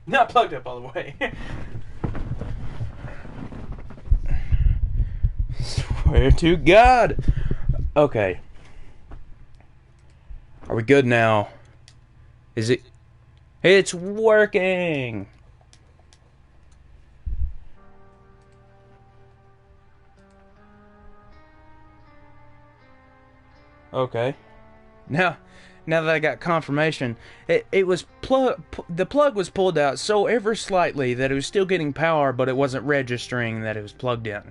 Not plugged up all the way. Swear to God. Okay. Are we good now? Is it... It's working! Okay. Now that I got confirmation, it was the plug was pulled out so ever slightly that it was still getting power, but it wasn't registering that it was plugged in.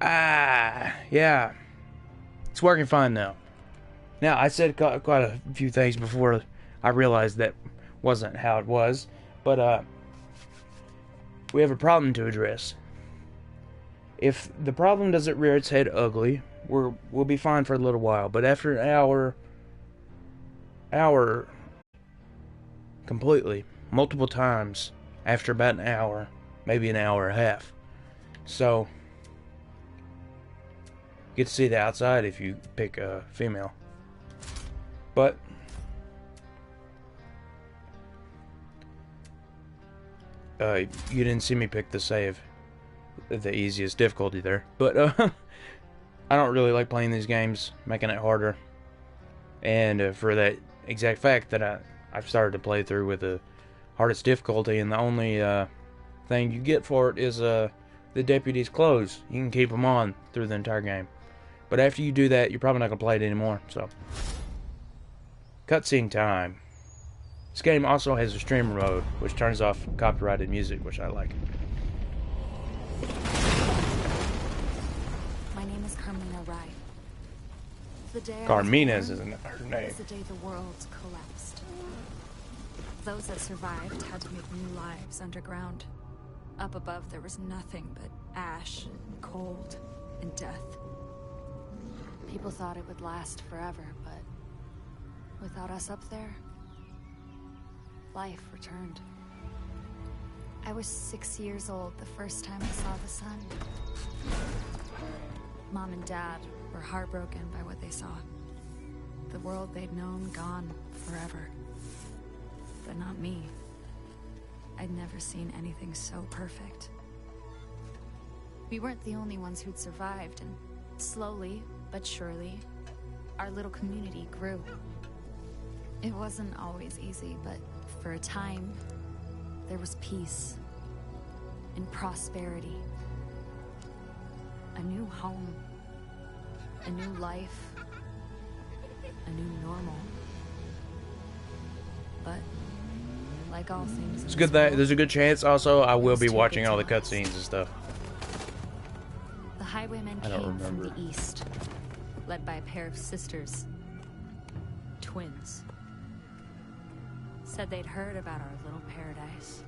Yeah. It's working fine now. Now, I said quite a few things before I realized that wasn't how it was, but we have a problem to address. If the problem doesn't rear its head ugly, we'll be fine for a little while. But after an hour, completely, multiple times, after about an hour, maybe an hour and a half. So, you get to see the outside if you pick a female. But, you didn't see me pick the save. The easiest difficulty there. But, I don't really like playing these games, making it harder. And for that exact fact that I've started to play through with the hardest difficulty, and the only thing you get for it is the deputy's clothes. You can keep them on through the entire game. But after you do that, you're probably not going to play it anymore, so... Cutscene time. This game also has a streamer mode, which turns off copyrighted music, which I like. My name is Carmina Rai. The day Carmina's isn't her name. was the day the world collapsed. Those that survived had to make new lives underground. Up above there was nothing but ash, and cold, and death. People thought it would last forever, but without us up there, life returned. I was 6 years old the first time I saw the sun. Mom and Dad were heartbroken by what they saw. The world they'd known gone forever. But not me. I'd never seen anything so perfect. We weren't the only ones who'd survived, and slowly but surely, our little community grew. It wasn't always easy, but for a time, there was peace and prosperity. A new home, a new life, a new normal. But like all things, It's good that there's a good chance also I will be watching all the cutscenes and stuff. The highwaymen I don't came from remember. the east, led by a pair of sisters, twins. Said they'd heard about our little paradise.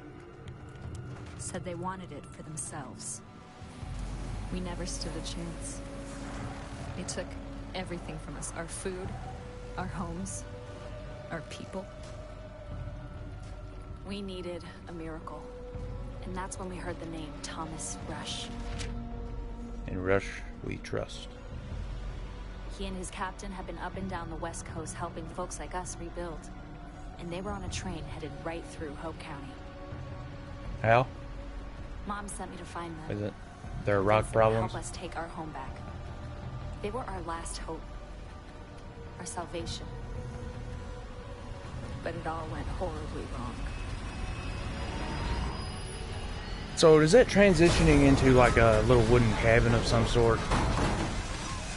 Said they wanted it for themselves. We never stood a chance. They took everything from us. Our food, our homes, our people. We needed a miracle. And that's when we heard the name Thomas Rush. In Rush, we trust. He and his captain had been up and down the West Coast helping folks like us rebuild. And they were on a train headed right through Hope County. How? Mom sent me to find them. Is it their rock problems? Help us take our home back. They were our last hope. Our salvation. But it all went horribly wrong. So is that transitioning into like a little wooden cabin of some sort?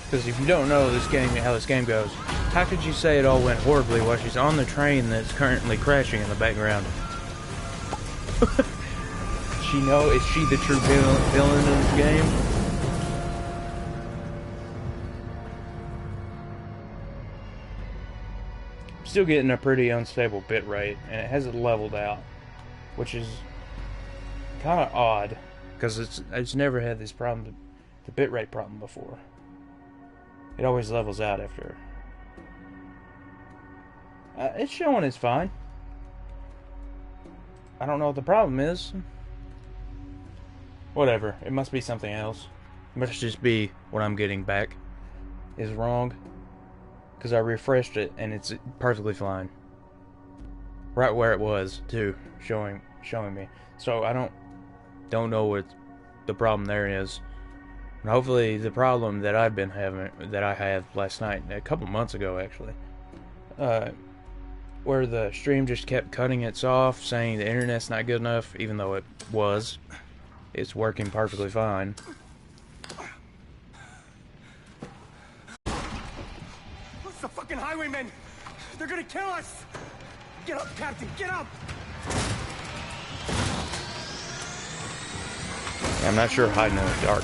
Because if you don't know this game, how this game goes, how could you say it all went horribly while she's on the train that's currently crashing in the background? Is she the true villain in this game? Still getting a pretty unstable bitrate, and it hasn't leveled out, which is kind of odd, because it's never had this problem, the bitrate problem before. It always levels out after. It's showing it's fine. I don't know what the problem is. Whatever. It must be something else. It must just be what I'm getting back is wrong. Because I refreshed it and it's perfectly fine. right where it was too, showing me. So I don't know what the problem there is. And hopefully the problem that I had last night, a couple months ago actually, where the stream just kept cutting it off, saying the internet's not good enough, even though it was. It's working perfectly fine. What's the fucking highwaymen? They're gonna kill us! Get up, Captain, get up! I'm not sure hiding in the dark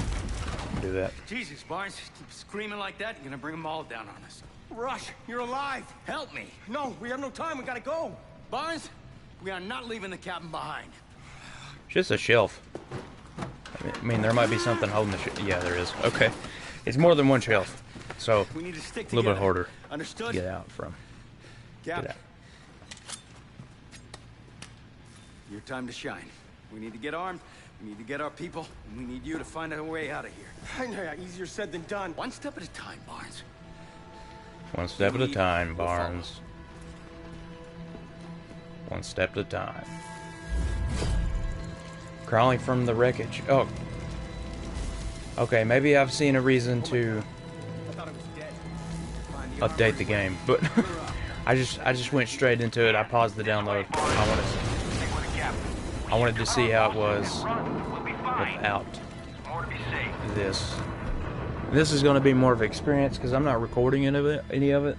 can do that. Jesus, Barnes, keep screaming like that, you're gonna bring them all down on us. Rush, you're alive! Help me! No, we have no time, we gotta go! Barnes, we are not leaving the cabin behind. It's just a shelf. I mean, there might be something holding the yeah, there is. Okay. It's more than one shelf. So, We need to stick a little bit together. harder Understood? to get out from. Cap, Get out. your time to shine. We need to get armed, we need to get our people, and we need you to find a way out of here. I know, yeah, easier said than done. One step at a time, Barnes. One step at a time, We'll follow. Barnes. One step at a time. Crawling from the wreckage. Oh. Okay, maybe I've seen a reason to I thought it was dead. Find the update the game, but I just went straight into it. I paused the download. I wanted to see how it was without this. This is going to be more of an experience because I'm not recording any of it.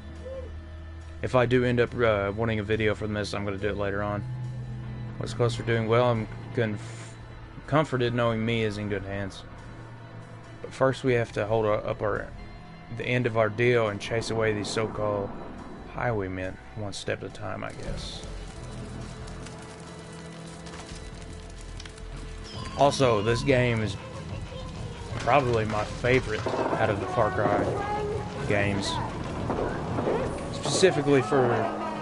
If I do end up wanting a video from this, I'm going to do it later on. What's closer doing well? I'm comforted knowing me is in good hands. But first we have to hold up the end of our deal and chase away these so-called highwaymen, one step at a time, I guess. Also, this game is probably my favorite out of the Far Cry games. Specifically for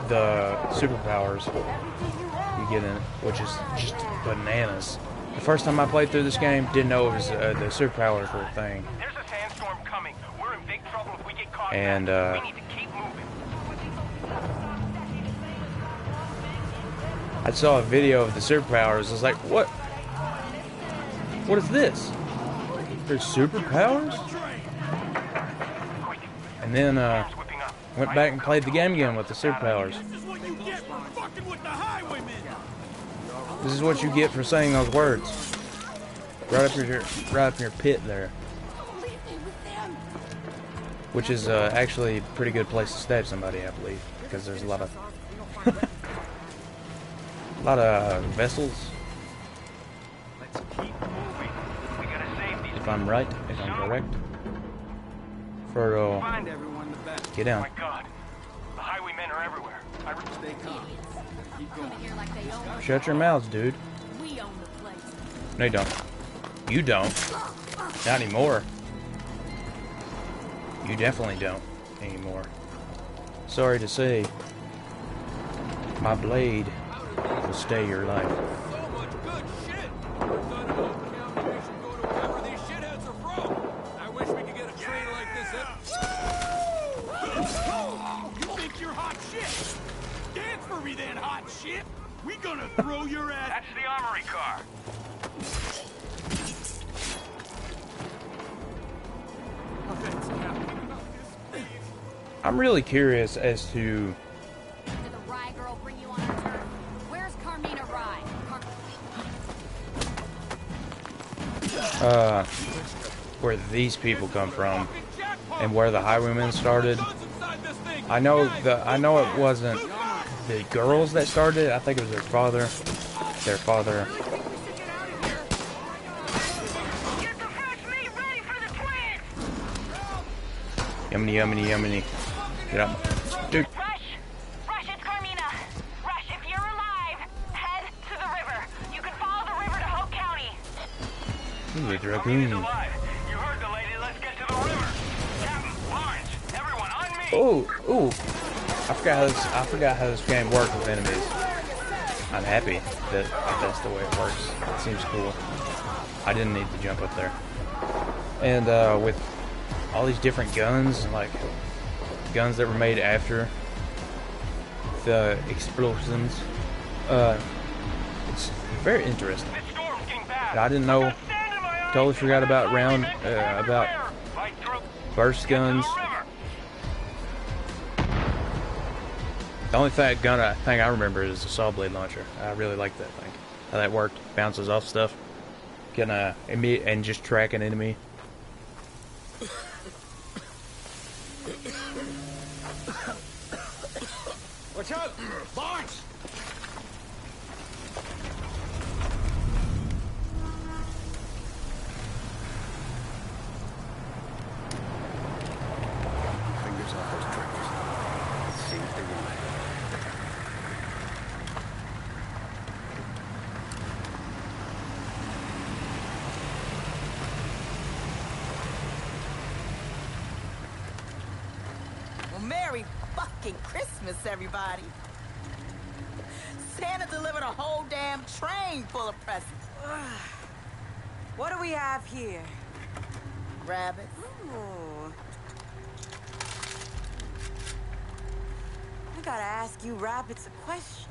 the superpowers you get in it, which is just bananas. The first time I played through this game, didn't know it was the superpowers were a thing. There's a sandstorm coming. We're in big trouble if we get caught. And we need to keep moving. I saw a video of the superpowers. I was like, what? What is this? There's superpowers? And then went back and played the game again with the superpowers. This is what you get for fucking with the highwaymen! This is what you get for saying those words. Right up your pit there. Which is actually a pretty good place to stab somebody, I believe, because there's a lot of vessels. Let's keep moving. We gotta save these. If I'm right, if I'm correct. Frodo, Find everyone the best. get Oh down. my God, the highwaymen are everywhere. Stay calm. Keep going. Shut your mouths, dude. We own the place. No, you don't. You don't. Not anymore. You definitely don't anymore. Sorry to say, my blade will stay your life. So much good shit! Son of a county, we should go to wherever these shitheads are from. I wish we could get a train like this You think you're hot shit? Dance for me then, hot shit! We gonna throw your ass. That's the armory car. I'm really curious as to Did the Rye girl bring you on her turn? Where's Carmina Rye? where these people come from and where the highwaymen started. I know it wasn't the girls that started it. I think it was their father. Their father. Get the fresh meat ready for the twins. Yummy, yummy, yummy. Get up. Dude. Rush, it's Carmina. Rush, if you're alive, head to the river. You can follow the river to Hope County. Ooh, the Carmina's dragoon. alive. You heard the lady. Let's get to the river. Captain, Barnes, everyone on me. Ooh. I forgot how this game works with enemies. I'm happy that that's the way it works. It seems cool. I didn't need to jump up there. And with all these different guns, like guns that were made after the explosions It's very interesting. This storm's getting bad. I didn't know. Stand in my eyes. Totally forgot about about Fight through. burst guns. Get to the river. The only thing I remember is the saw blade launcher. I really like that thing. How that worked. Bounces off stuff. Can and just track an enemy. Watch out! Barnes! Fingers off those triggers. Let's see if they want. Well, Merry fucking Christmas, everybody. Santa delivered a whole damn train full of presents. What do we have here? Rabbits. Ooh. I gotta ask you rabbits a question.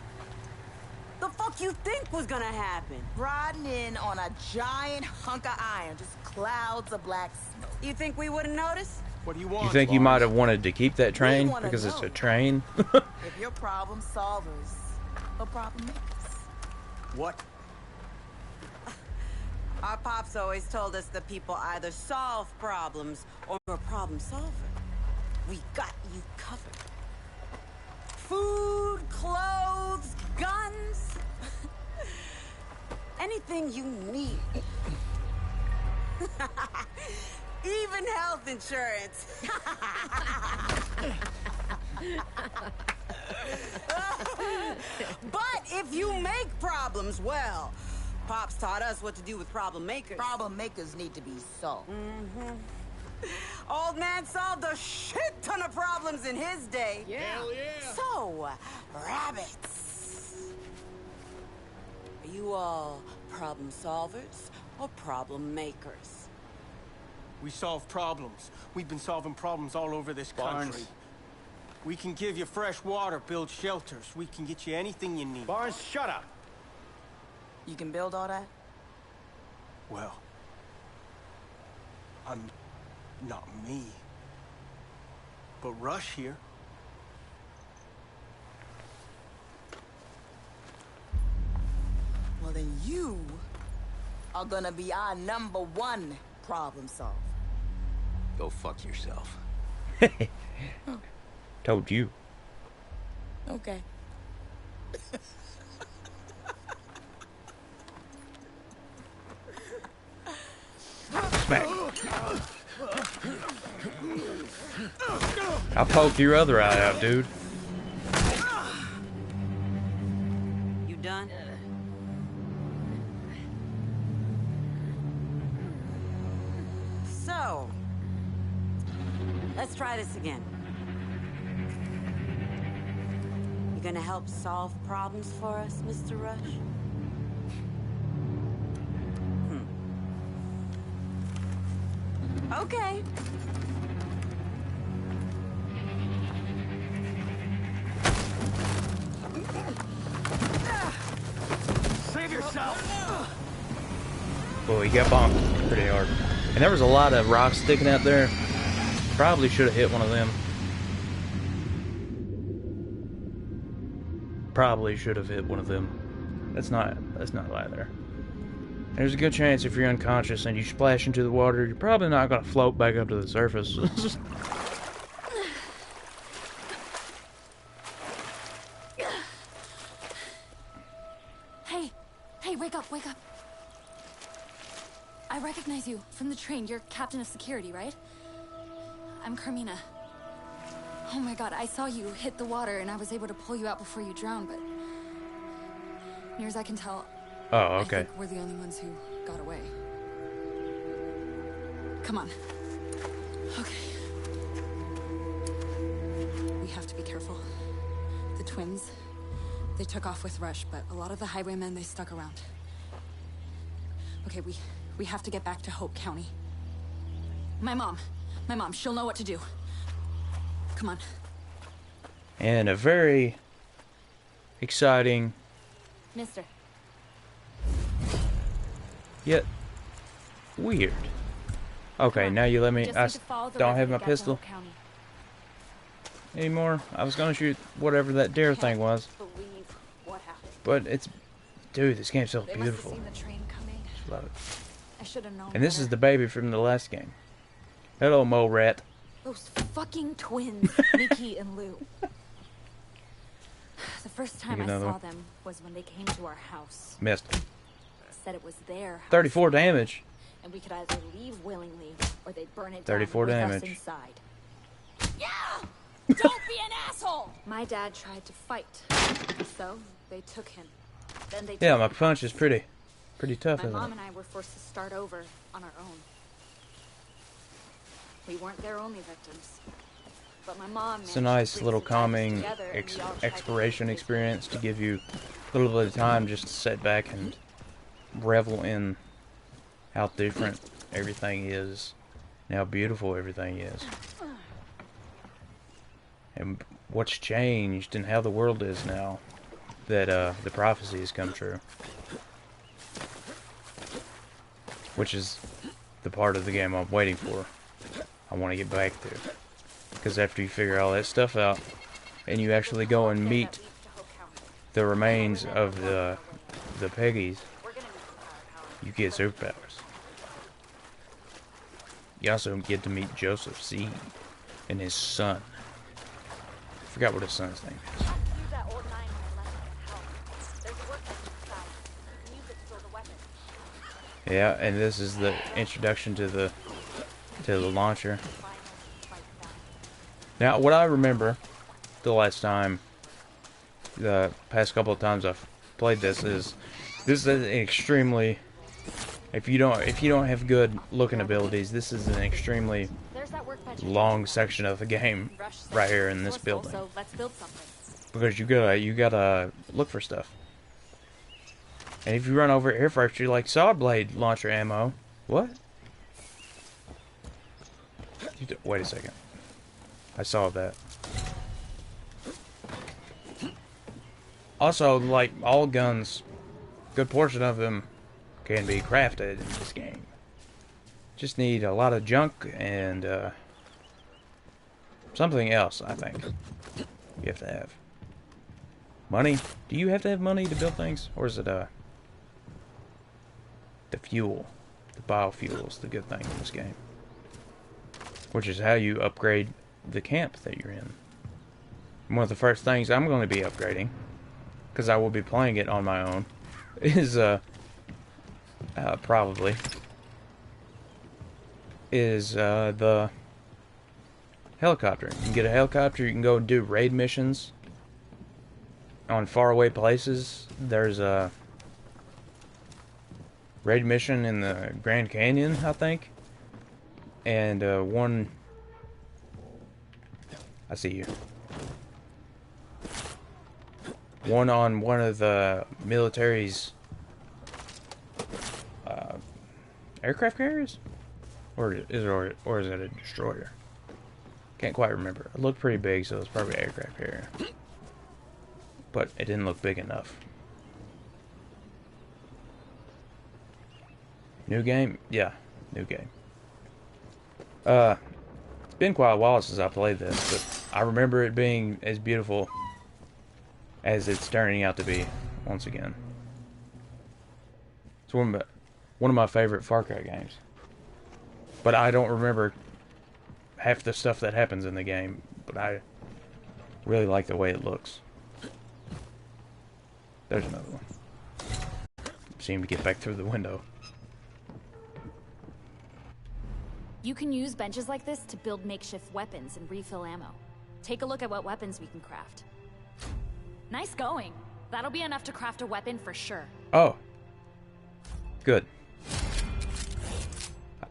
The fuck you think was gonna happen? Riding in on a giant hunk of iron, just clouds of black smoke. You think we wouldn't notice? What do you want? You think you might have wanted to keep that train wanna because it's know. a train? If you're problem solvers or problem makers. What? Our pops always told us that people either solve problems or are a problem solver. We got you covered. Food, clothes, guns. Anything you need. Even health insurance. But if you make problems, well, Pops taught us what to do with problem makers. Problem makers need to be solved. Old man solved a shit ton of problems in his day. Hell yeah. So, rabbits. Are you all problem solvers or problem makers? We solve problems. We've been solving problems all over this Barnes. country. We can give you fresh water, build shelters. We can get you anything you need. Barnes, shut up! You can build all that? Well, I'm not me. But Rush here. Well, then you are gonna be our #1 problem solver. Go fuck yourself. Told you. Okay. Smack. I'll poke your other eye out, dude. You done? So, let's try this again. You gonna help solve problems for us, Mr. Rush? Okay. Save yourself! Boy, he got bonked pretty hard. And there was a lot of rocks sticking out there. Probably should have hit one of them. Probably should have hit one of them. That's not lie there. There's a good chance if you're unconscious and you splash into the water, you're probably not going to float back up to the surface. Hey, wake up, wake up. I recognize you from the train. You're captain of security, right? I'm Carmina. Oh my god, I saw you hit the water and I was able to pull you out before you drowned, but near as I can tell, Oh, I okay. think we're the only ones who got away. Come on. Okay. We have to be careful. The twins, they took off with Rush, but a lot of the highwaymen, they stuck around. Okay, we have to get back to Hope County. My mom, she'll know what to do. Come on. And a very exciting Mister. Yet weird. Okay, now you let me. I don't have my pistol anymore. I was gonna shoot whatever that dare thing was. But it's, dude, this game's so beautiful. Just love it. I should have known. And this is the baby from the last game. Hello, mole rat. Those fucking twins, Nikki and Lou. The first time I saw them was when they came to our house. Missed. Said it was their house. 34 damage. And we could either leave willingly or they'd burn it 34 down with damage. us inside. Yeah! Don't be an asshole! My dad tried to fight, so they took him. Then they Yeah, my punch is pretty tough, My isn't mom it? and I were forced to start over on our own. We weren't their only victims, but my mom. It's a nice little calming exploration experience to give you a little bit of time just to sit back and revel in how different everything is, and how beautiful everything is, and what's changed and how the world is now that the prophecy has come true. Which is the part of the game I'm waiting for. I want to get back to. Because after you figure all that stuff out, and you actually go and meet the remains of the Peggies, you get superpowers. You also get to meet Joseph Seed and his son. I forgot what his son's name is. Yeah, and this is the introduction to the launcher. Now, what I remember the last time, the past couple of times I've played this is an extremely, if you don't have good looking abilities, this is an extremely long section of the game right here in this building. Because you gotta look for stuff. And if you run over here first, you're like, saw blade launcher ammo. What? Wait a second. I saw that. Also, like all guns, good portion of them can be crafted in this game. Just need a lot of junk and something else, I think. You have to have money. Do you have to have money to build things? Or is it the fuel? The biofuel is the good thing in this game. Which is how you upgrade the camp that you're in. And one of the first things I'm going to be upgrading, because I will be playing it on my own, is probably the helicopter. You can get a helicopter, you can go and do raid missions on faraway places. There's a raid mission in the Grand Canyon, I think. And one... I see you. One on one of the military's aircraft carriers? Or is it a destroyer? Can't quite remember. It looked pretty big, so it's probably an aircraft carrier. But it didn't look big enough. New game? Yeah, new game. It's been quite a while since I played this, but I remember it being as beautiful as it's turning out to be once again. It's one of my favorite Far Cry games. But I don't remember half the stuff that happens in the game, but I really like the way it looks. There's another one. Seem to get back through the window. You can use benches like this to build makeshift weapons and refill ammo. Take a look at what weapons we can craft. Nice going. That'll be enough to craft a weapon for sure. Oh. Good.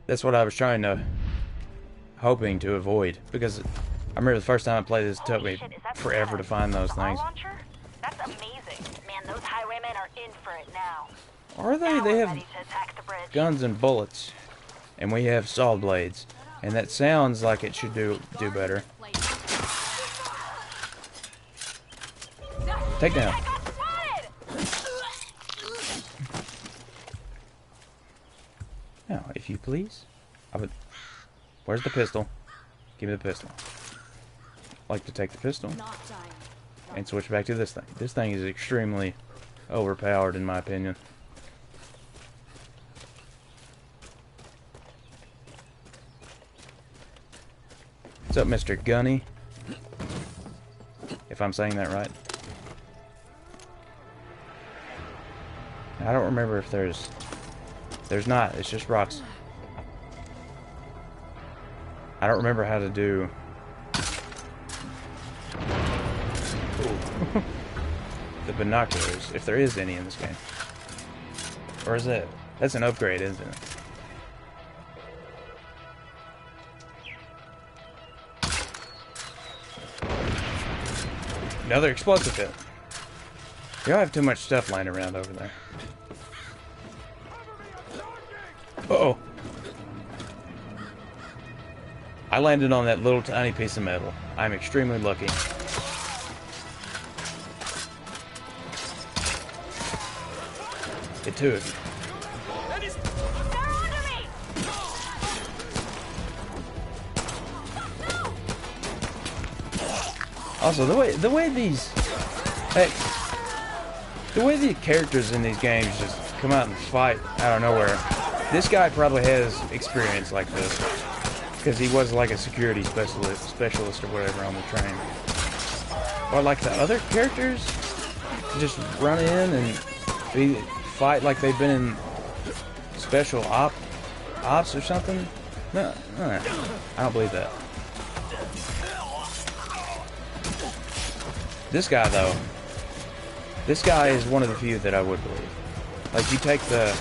That's what I was hoping to avoid, because I remember the first time I played this, it took me forever to find those things. That's amazing. Man, those highwaymen are in for it now. Are they? They have guns and bullets. And we have saw blades. And that sounds like it should do better. Take down. Now, if you please, I would... Where's the pistol? Give me the pistol. I'd like to take the pistol and switch back to this thing. This thing is extremely overpowered in my opinion. What's up, Mr. Gunny? If I'm saying that right. I don't remember if there's not, it's just rocks. I don't remember how to do the binoculars, if there is any in this game. Or is it? That's an upgrade, isn't it? Another explosive hit. Y'all have too much stuff lying around over there. Uh-oh. I landed on that little tiny piece of metal. I'm extremely lucky. The two of you. Also, the way these, hey, the way the characters in these games just come out and fight out of nowhere. This guy probably has experience like this because he was like a security specialist or whatever on the train. Or like the other characters just run in and fight like they've been in special ops or something. No, I don't believe that. This guy, though, this guy is one of the few that I would believe. Like, you take the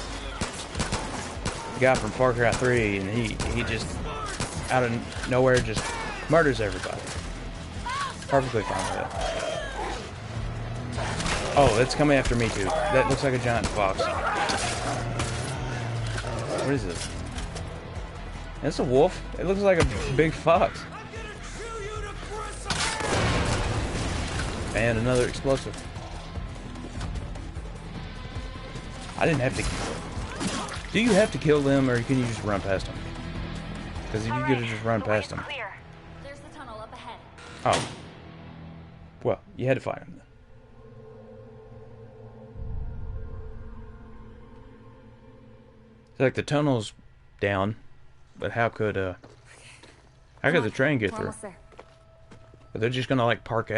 guy from Far Cry 3, and he just, out of nowhere, just murders everybody. Perfectly fine with it. Oh, that's coming after me, too. That looks like a giant fox. What is this? That's a wolf. It looks like a big fox. And another explosive. I didn't have to... Do you have to kill them, or can you just run past them? Because if you could have just run past them... There's the tunnel up ahead. Oh. Well, you had to fight them then. It's like the tunnel's down, but how could the train get through? Are they just gonna like park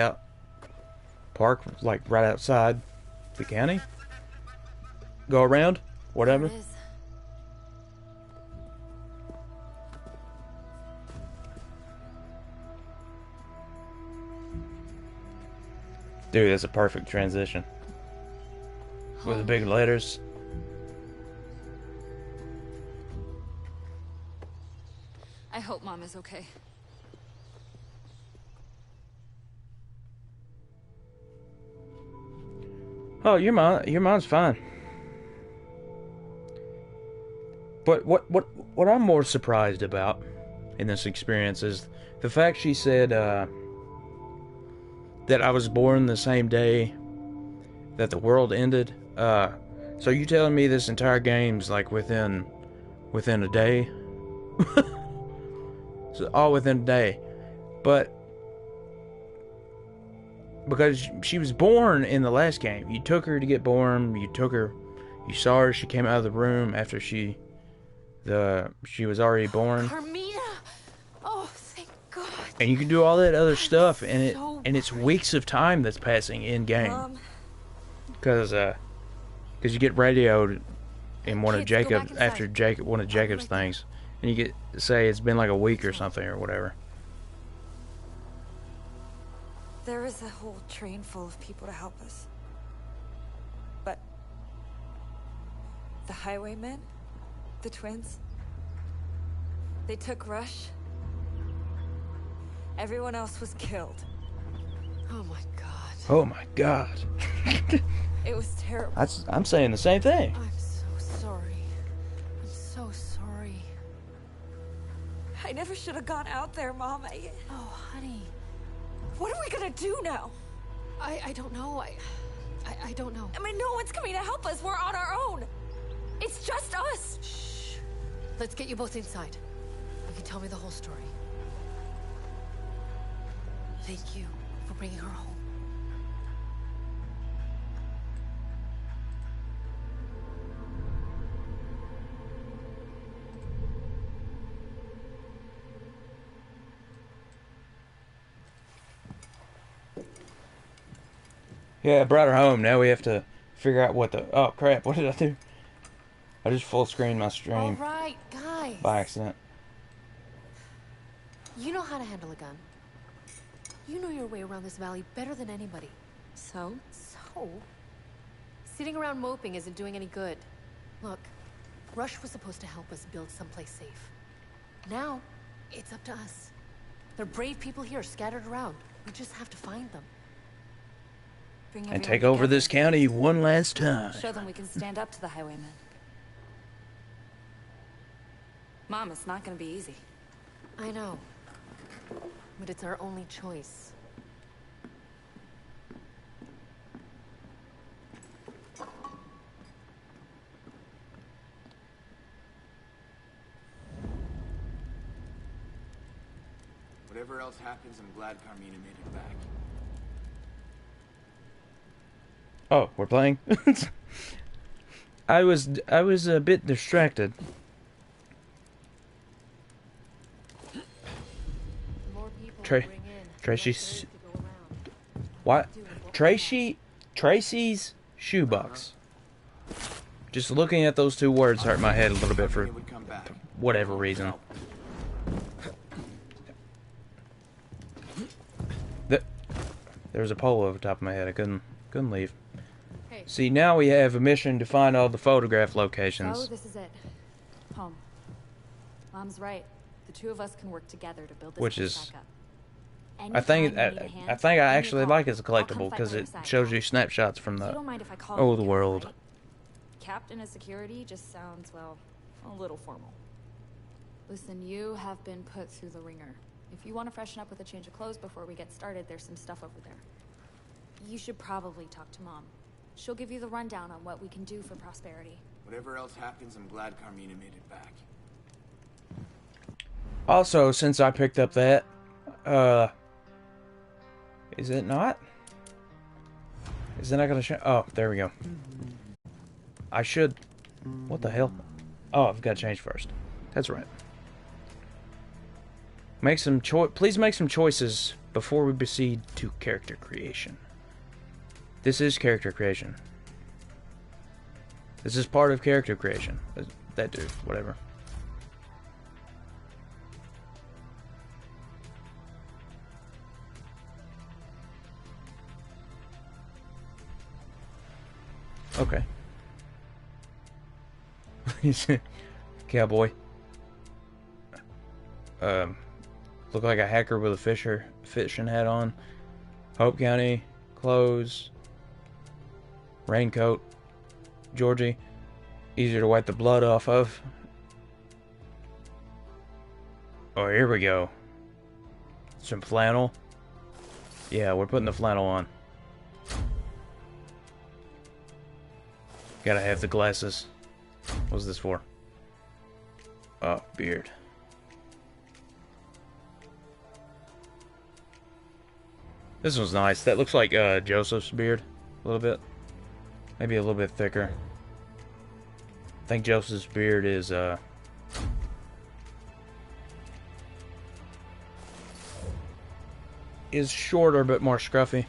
like right outside the county? Go around? Whatever? Dude, that's a perfect transition. With the big letters. I hope Mom is okay. Oh, your mom's fine. But what I'm more surprised about in this experience is the fact she said that I was born the same day that the world ended. So you telling me this entire game's like within a day? So all within a day. But because she was born in the last game. You took her to get born, you saw her, she came out of the room after she was already born. Carmina! Oh, thank God. And you can do all that other stuff, and it's weeks of time that's passing in game. Because you get radioed in one of Jacob's things, and you get to say it's been like a week or something or whatever. There is a whole train full of people to help us. But the highwaymen, the twins, they took Rush. Everyone else was killed. Oh my God. Oh my God. It was terrible. I'm saying the same thing. I'm so sorry. I'm so sorry. I never should have gone out there, Mom. Oh, honey. What are we gonna do now? I don't know. I don't know. I mean, no one's coming to help us. We're on our own. It's just us. Shh. Let's get you both inside. You can tell me the whole story. Thank you for bringing her home. Yeah, I brought her home. Now we have to figure out what the... Oh, crap. What did I do? I just full screened my stream. All right, guys. By accident. You know how to handle a gun. You know your way around this valley better than anybody. So? So? Sitting around moping isn't doing any good. Look, Rush was supposed to help us build someplace safe. Now, it's up to us. There are brave people here scattered around. We just have to find them. And take over this county one last time. Show them we can stand up to the highwaymen. Mom, it's not gonna be easy. I know. But it's our only choice. Whatever else happens, I'm glad Carmina made it back. Oh, we're playing? I was a bit distracted. Tracy's... What? Tracy's shoebox. Just looking at those two words hurt my head a little bit for whatever reason. There was a pole over the top of my head. I couldn't leave. See, now we have a mission to find all the photograph locations. Oh, this is it. Home. Mom's right. The two of us can work together to build this place back up. I think I actually like it as a collectible because it shows you snapshots from the old world. Right? Captain of security just sounds, well, a little formal. Listen, you have been put through the ringer. If you want to freshen up with a change of clothes before we get started, there's some stuff over there. You should probably talk to Mom. She'll give you the rundown on what we can do for Prosperity. Whatever else happens, I'm glad Carmina made it back. Also, since I picked up that, is it not? Is it not gonna show? Oh, there we go. I should... What the hell? Oh, I've got to change first. That's right. Please make some choices before we proceed to character creation. This is character creation. This is part of character creation. That dude, whatever. Okay. Cowboy. Look like a hacker with a fishing hat on. Hope County. Clothes. Raincoat. Georgie. Easier to wipe the blood off of. Oh, here we go. Some flannel. Yeah, we're putting the flannel on. Gotta have the glasses. What's this for? Oh, beard. This one's nice. That looks like Joseph's beard. A little bit. Maybe a little bit thicker. I think Joseph's beard is shorter but more scruffy.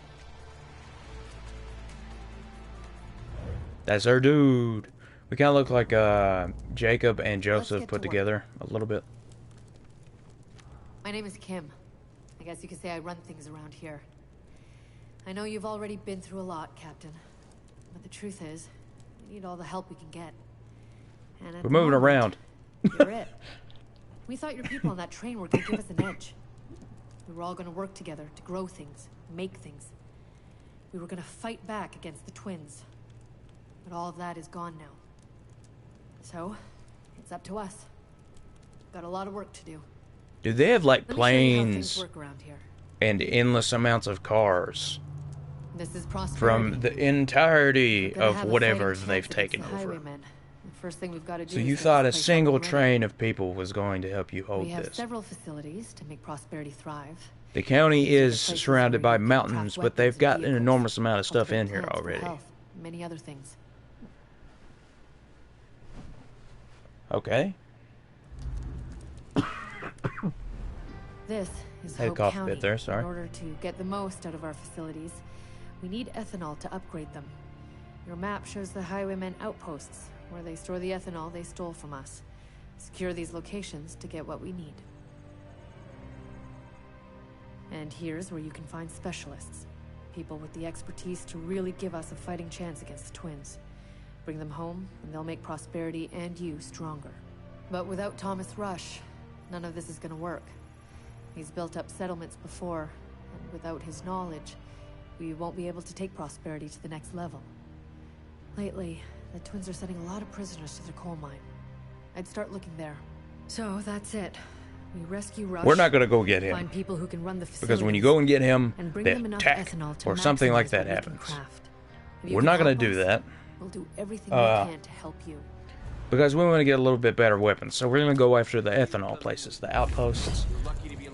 That's our dude. We kind of look like Jacob and Joseph put together a little bit. My name is Kim. I guess you could say I run things around here. I know you've already been through a lot, Captain. But the truth is, we need all the help we can get. And we're moving around. You're it. We thought your people on that train were going to give us an edge. We were all going to work together to grow things, make things. We were going to fight back against the twins. But all of that is gone now. So, it's up to us. Got a lot of work to do. Do they have like planes and endless amounts of cars? This is Prosperity. From the entirety of whatever they've taken over. First thing we've got to do. So is you get thought a this place up single and running. train of people was going to help you hold We have this. several facilities to make Prosperity thrive. The county These are the is places surrounded where by you can mountains, craft but they've weapons and got an vehicles, enormous amount of stuff cultivate in here plants for already. health, many other things. Okay. This is Had a Hope cough County. fit there, sorry. In order to get the most out of our facilities, we need ethanol to upgrade them. Your map shows the highwaymen outposts, where they store the ethanol they stole from us. Secure these locations to get what we need. And here's where you can find specialists. People with the expertise to really give us a fighting chance against the twins. Bring them home, and they'll make Prosperity and you stronger. But without Thomas Rush, none of this is gonna work. He's built up settlements before, and without his knowledge, we won't be able to take Prosperity to the next level. Lately, the twins are sending a lot of prisoners to their coal mine. I'd start looking there. So that's it. We rescue Rush. We're not going to go get him. Find people who can run the facilities, because when you go and get him, and bring they them enough attack. ethanol to Or something like maximize that what we can happens. craft. If you We're can not going help to do us, that. We'll do everything we can to help you. Because we want to get a little bit better weapons. So we're going to go after the ethanol places, the outposts.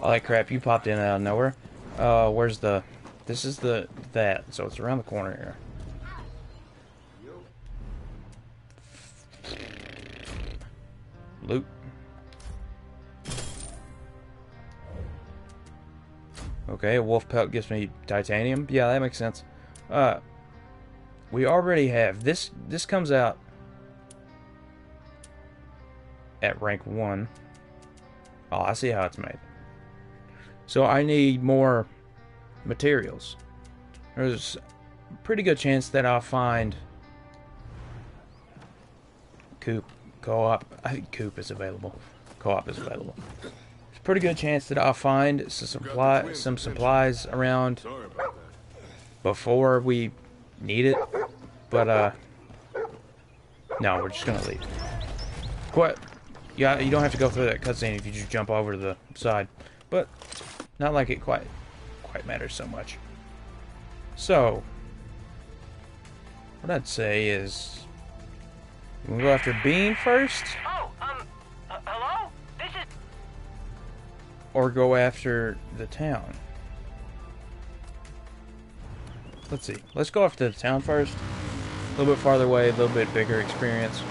All that crap. You popped in out of nowhere. Where's the... This is that. So it's around the corner here. Loot. Okay, a wolf pelt gives me titanium. Yeah, that makes sense. We already have this comes out at rank 1. Oh, I see how it's made. So I need more materials. There's a pretty good chance that I'll find co-op. I think Coop is available. Co-op is available. There's a pretty good chance that I'll find some supplies around before we need it. But no, we're just gonna leave. What? Yeah, you don't have to go through that cutscene if you just jump over to the side. But not like it quite matters so much. So what I'd say is we'll go after Bean first. Oh, hello? This is... Or go after the town. Let's see. Let's go after the town first. A little bit farther away, a little bit bigger experience.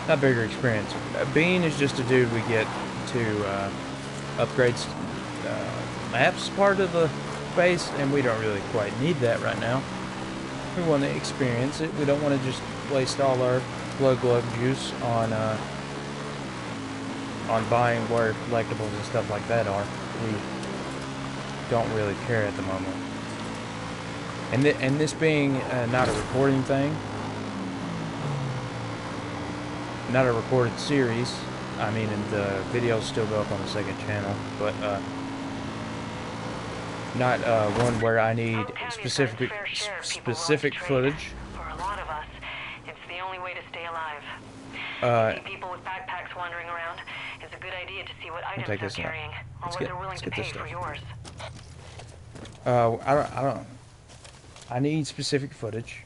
Not bigger experience. Bean is just a dude we get to upgrade maps part of the base, and we don't really quite need that right now. We want to experience it. We don't want to just waste all our blood glove juice on buying where collectibles and stuff like that are. We don't really care at the moment. And this being not a recording thing, not a recorded series, I mean, and the videos still go up on the second channel, but not one where I need specific footage. For a lot of us, it's the only way to stay alive. See people with backpacks wandering around. It's a good idea to see what items they're carrying, or what they're willing to pay for yours. I don't. I need specific footage.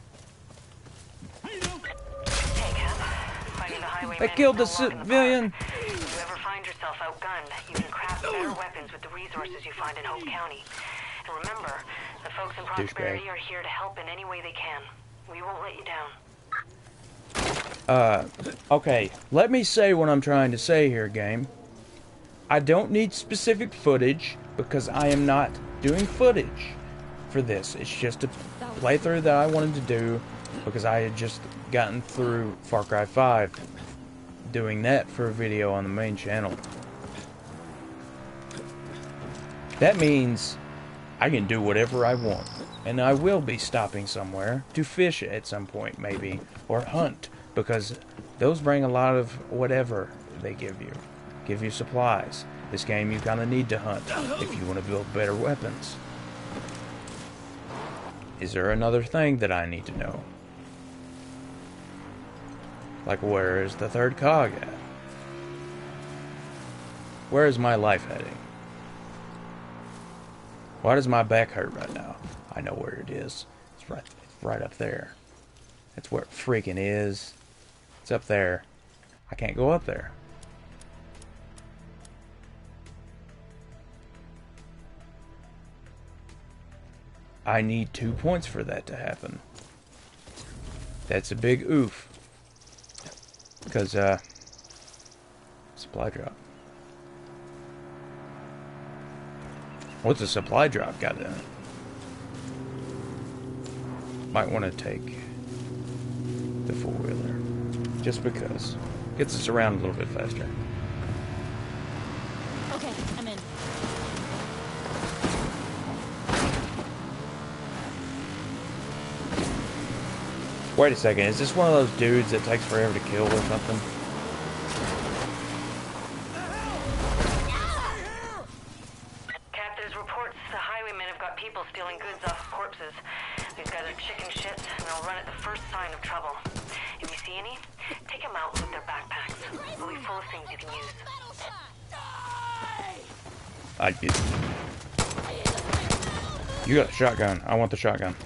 They killed the civilian. If you ever find yourself outgunned, you can craft better weapons with the resources you find in Hope County. And remember, the folks in Prosperity are here to help in any way they can. We won't let you down. Okay, let me say what I'm trying to say here, game. I don't need specific footage because I am not doing footage for this. It's just a playthrough that I wanted to do because I had just gotten through Far Cry 5 doing that for a video on the main channel. That means I can do whatever I want, and I will be stopping somewhere to fish at some point maybe, or hunt, because those bring a lot of whatever they give you. Give you supplies. This game you kind of need to hunt if you want to build better weapons. Is there another thing that I need to know? Like, where is the third cog at? Where is my life heading? Why does my back hurt right now? I know where it is. It's right up there. That's where it freaking is. It's up there. I can't go up there. I need 2 points for that to happen. That's a big oof. Because, supply drop. What's a supply drop got in it? Might want to take the four-wheeler. Just because. Gets us around a little bit faster. Okay, I'm in. Wait a second, is this one of those dudes that takes forever to kill or something? Cap, there's reports the highwaymen have got people stealing goods off of corpses. These guys are chicken shit, and they'll run at the first sign of trouble. If you see any, take them out with their backpacks. They'll be full of things you can use. I'd get... You got a shotgun. I want the shotgun.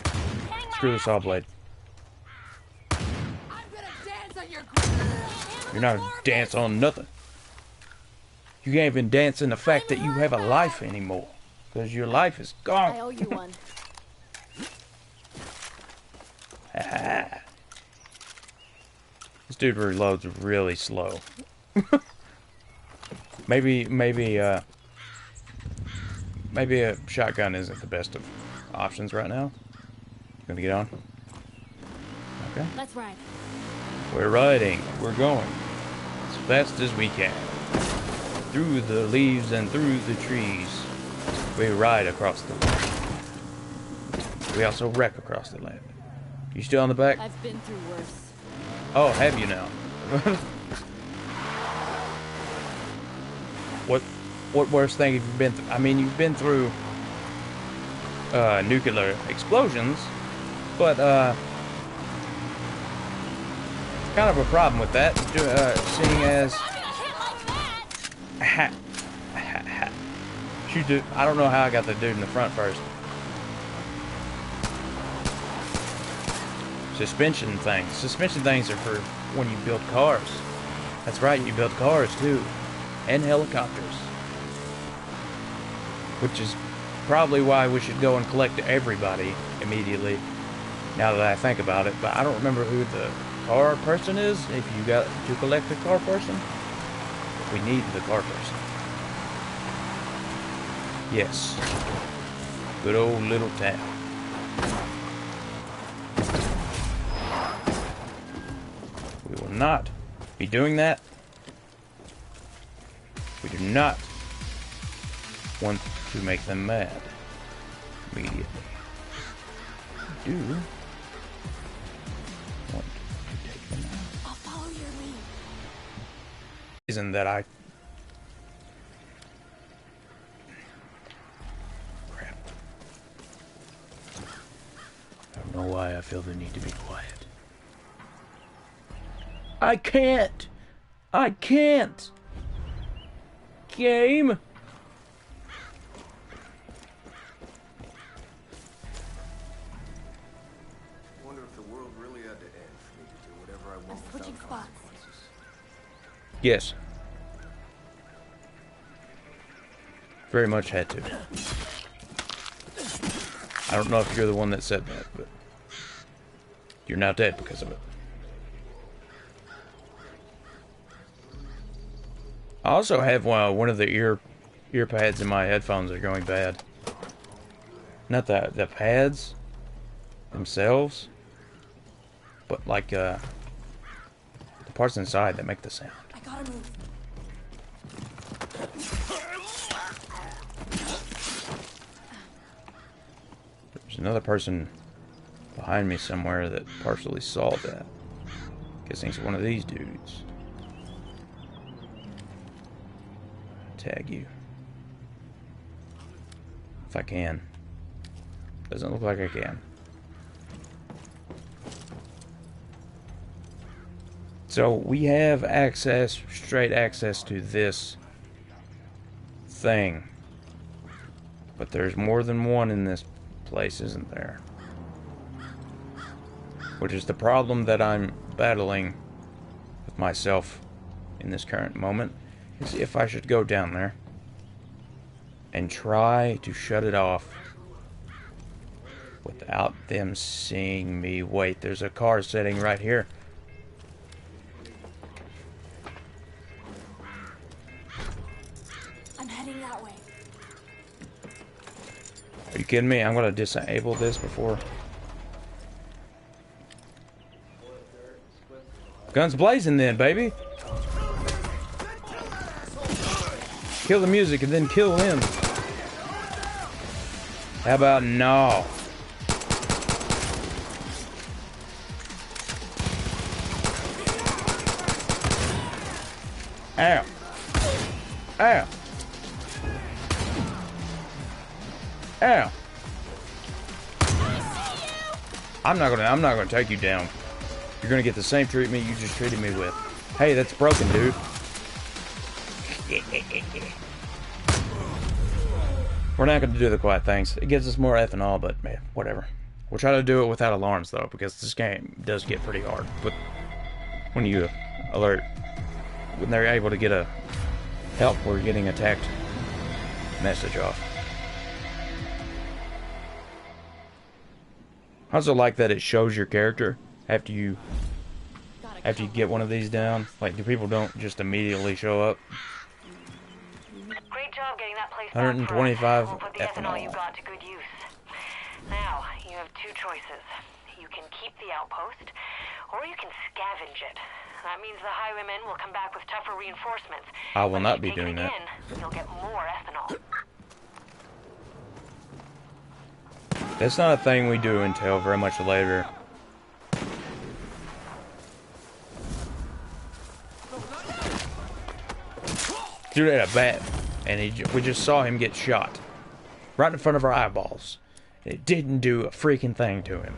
Screw the saw blade. You're not a dance on nothing. You can't even dance in the fact that you have a life anymore. Because your life is gone. I owe you one. This dude reloads really slow. maybe a shotgun isn't the best of options right now. Gonna get on? Okay. Let's ride. We're riding. We're going as fast as we can. Through the leaves and through the trees. We ride across the land. We also wreck across the land. You still on the back? I've been through worse. Oh, have you now? What worst thing have you been through? I mean, you've been through nuclear explosions, but kind of a problem with that, seeing as shoot, dude, I don't know how I got the dude in the front first. Suspension things. Suspension things are for when you build cars. That's right, you build cars too, and helicopters. Which is probably why we should go and collect everybody immediately, now that I think about it. But I don't remember who the car person is, if you got to collect the car person. We need the car person. Yes. Good old little town. We will not be doing that. We do not want to make them mad immediately. We do want to take them out. I'll follow your lead. Reason that I... Crap. I don't know why I feel the need to be quiet. I can't! I can't! Game! Wonder if the world really had to end for me to do whatever I want without switching spots. consequences. Yes. Very much had to. I don't know if you're the one that said that, but you're now dead because of it. I also have one of the ear pads in my headphones are going bad. Not the pads themselves, but like the parts inside that make the sound. I gotta move. There's another person behind me somewhere that partially saw that. Guessing it's one of these dudes. Tag you. If I can. Doesn't look like I can. So we have access, straight access to this thing. But there's more than one in this place, isn't there? which is the problem that I'm battling with myself in this current moment, is if I should go down there and try to shut it off without them seeing me. Wait, there's a car sitting right here. I'm heading that way. Are you kidding me? I'm gonna disable this before. Guns blazing then, baby. Kill the music and then kill him. How about no? Ow. Ow. Ow. I'm not gonna take you down. You're gonna get the same treatment you just treated me with. Hey, that's broken, dude. We're not gonna do the quiet things. It gives us more ethanol, but man, whatever. We'll try to do it without alarms though, because this game does get pretty hard. But when you alert, when they're able to get a help, we're getting attacked message off. I also like that it shows your character after you get one of these down. Like, the people don't just immediately show up. Great job getting that place 125 We'll put the ethanol you got to good use. Now, you have two choices. You can keep the outpost, or you can scavenge it. That means the highwaymen will come back with tougher reinforcements. I will not be doing that. You'll get more ethanol. That's not a thing we do until very much later. Dude had a bat, and we just saw him get shot right in front of our eyeballs. It didn't do a freaking thing to him.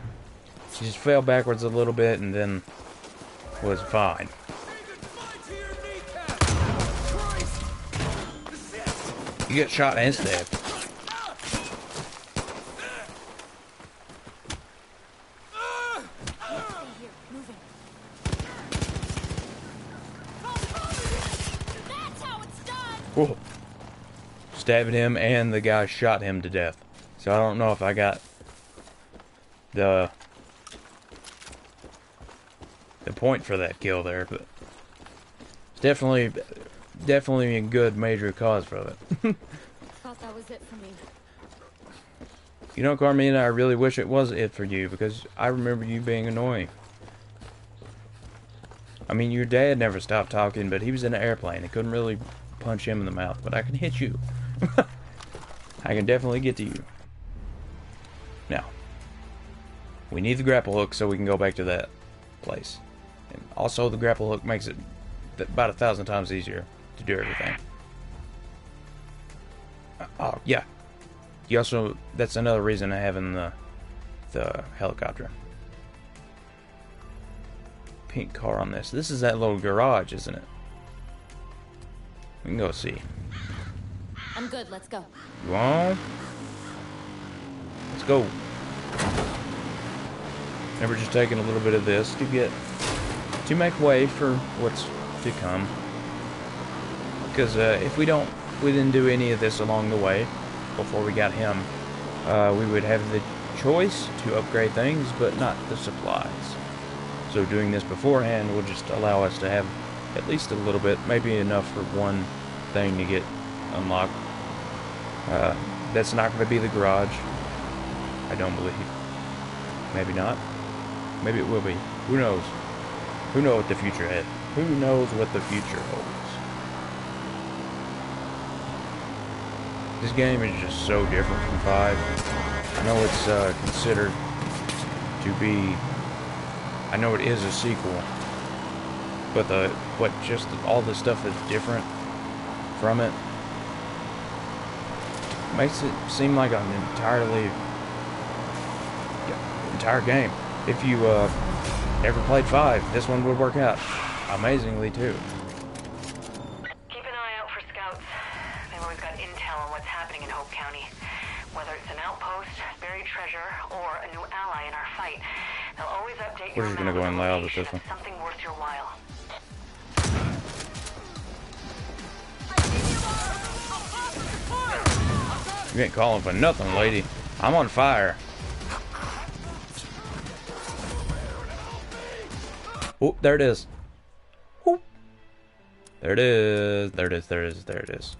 He just fell backwards a little bit and then was fine. You get shot and stabbed. Whoa. Stabbing him, and the guy shot him to death. So I don't know if I got the point for that kill there, but it's definitely a good major cause for it. Thought that was it for me. You know, Carmina, I really wish it was it for you, because I remember you being annoying. I mean, your dad never stopped talking, but he was in an airplane. It couldn't really punch him in the mouth, but I can hit you. I can definitely get to you. Now, we need the grapple hook so we can go back to that place. And also, the grapple hook makes it about 1,000 times easier to do everything. Oh, yeah. You also, that's another reason of having the helicopter. Pink car on this. This is that little garage, isn't it? We can go see. I'm good, let's go. You on? Let's go. And we're just taking a little bit of this to make way for what's to come. Because if we didn't do any of this along the way before we got him, we would have the choice to upgrade things, but not the supplies. So doing this beforehand will just allow us to have at least a little bit, maybe enough for one thing to get unlocked. That's not going to be the garage, I don't believe. Maybe not. Maybe it will be. Who knows? Who knows what the future has? Who knows what the future holds? This game is just so different from 5. I know it's considered to be. I know it is a sequel, but just all the stuff that's different from it makes it seem like an entire game. If you ever played 5, this one would work out amazingly too. Keep an eye out for scouts. They've always got intel on what's happening in Hope County. Whether it's an outpost, buried treasure, or a new ally in our fight, They'll always update We're your just gonna go in loud with this location one. if something worth your while. You ain't calling for nothing, lady. I'm on fire. Oh, there it is. Whoop. There it is. There it is. There it is. There it is.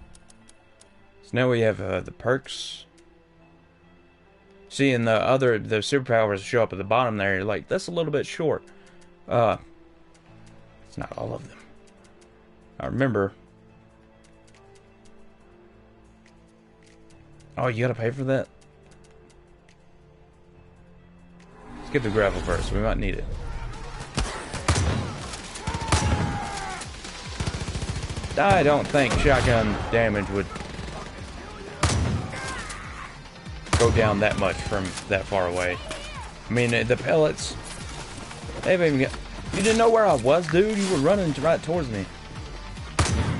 So now we have the perks. See, in the superpowers show up at the bottom there. You're like, that's a little bit short. It's not all of them. I remember. Oh, you gotta pay for that? Let's get the gravel first. We might need it. I don't think shotgun damage would go down that much from that far away. I mean, the pellets, they've even got... You didn't know where I was, dude? You were running right towards me.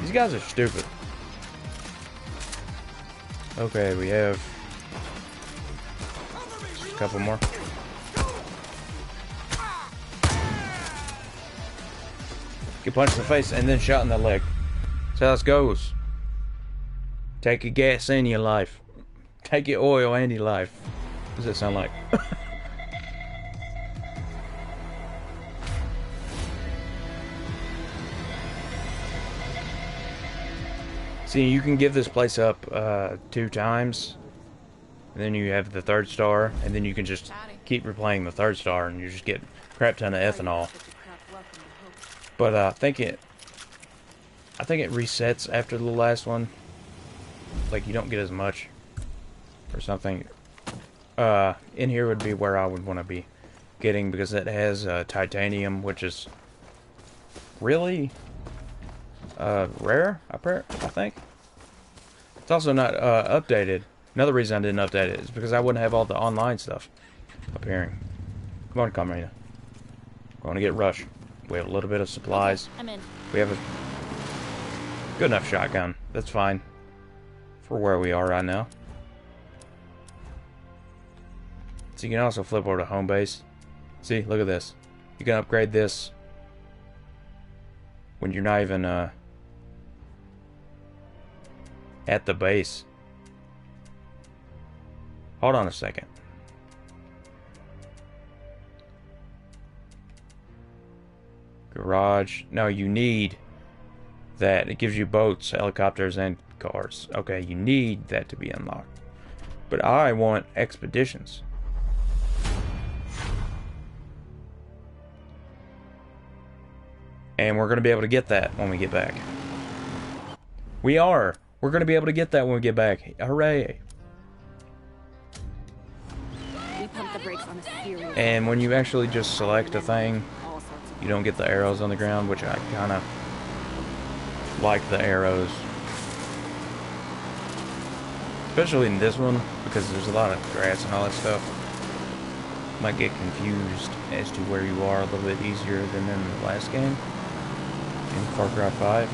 These guys are stupid. Okay, we have just a couple more. Get punched in the face and then shot in the leg. That's how this goes. Take your gas and your life. Take your oil and your life. What does that sound like? See, you can give this place up 2 times. And then you have the 3rd star. And then you can just keep replaying the 3rd star. And you just get a crap ton of ethanol. But I think it resets after the last one. Like, you don't get as much. Or something. In here would be where I would want to be getting. Because it has titanium. Which is really... rare, I think. It's also not updated. Another reason I didn't update it is because I wouldn't have all the online stuff appearing. Come on, Carmina. We're going to get rushed. We have a little bit of supplies. I'm in. We have a good enough shotgun. That's fine for where we are right now. So you can also flip over to home base. See, look at this. You can upgrade this when you're not even at the base. Hold on a second. Garage. No, you need that. It gives you boats, helicopters, and cars. Okay, you need that to be unlocked. But I want expeditions. And we're going to be able to get that when we get back. We're going to be able to get that when we get back. Hooray. We pumped the brakes on this furious. And when you actually just select a thing, you don't get the arrows on the ground, which I kind of like the arrows. Especially in this one, because there's a lot of grass and all that stuff. Might get confused as to where you are a little bit easier than in the last game. In Far Cry 5.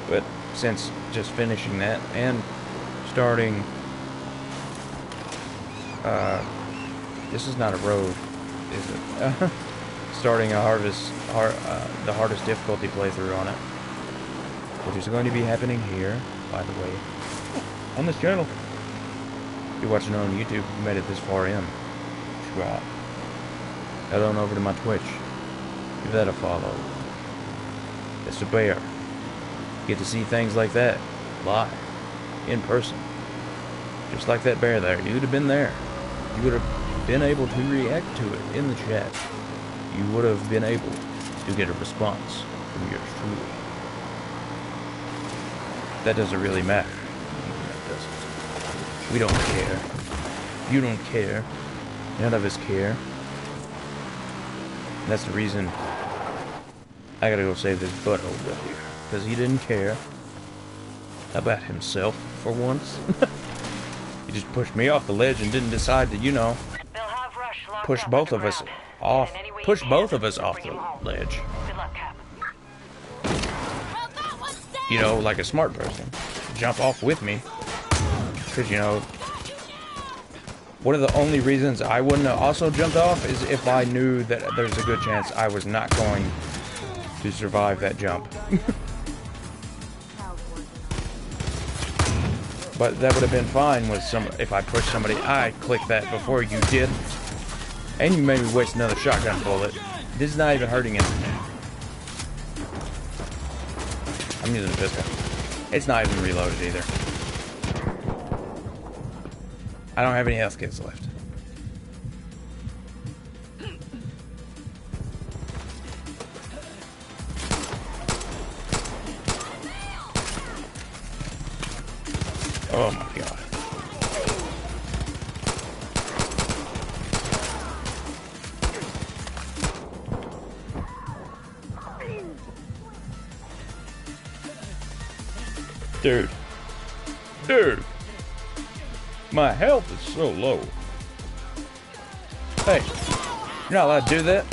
But since just finishing that and starting... this is not a road, is it? Starting a the hardest difficulty playthrough on it. Which is going to be happening here, by the way. On this channel. If you're watching on YouTube, you made it this far in. Subscribe. Head on over to my Twitch. Give that a follow. It's a bear. Get to see things like that live, in person. Just like that bear there. You'd have been there. You would have been able to react to it in the chat. You would have been able to get a response from yours truly. That doesn't really matter. That doesn't. We don't care. You don't care. None of us care. And that's the reason I gotta go save this butthole up here. Because he didn't care about himself for once. He just pushed me off the ledge and didn't decide to, you know, push both of us off. Push both of us off the ledge. You know, like a smart person. Jump off with me. Because, you know, One of the only reasons I wouldn't have also jumped off is if I knew that there's a good chance I was not going to survive that jump. But that would have been fine with if I pushed somebody. I clicked that before you did. And you made me waste another shotgun bullet. This is not even hurting him. I'm using a pistol. It's not even reloaded either. I don't have any health kits left. Oh my god. Dude. Dude. My health is so low. Hey. You're not allowed to do that.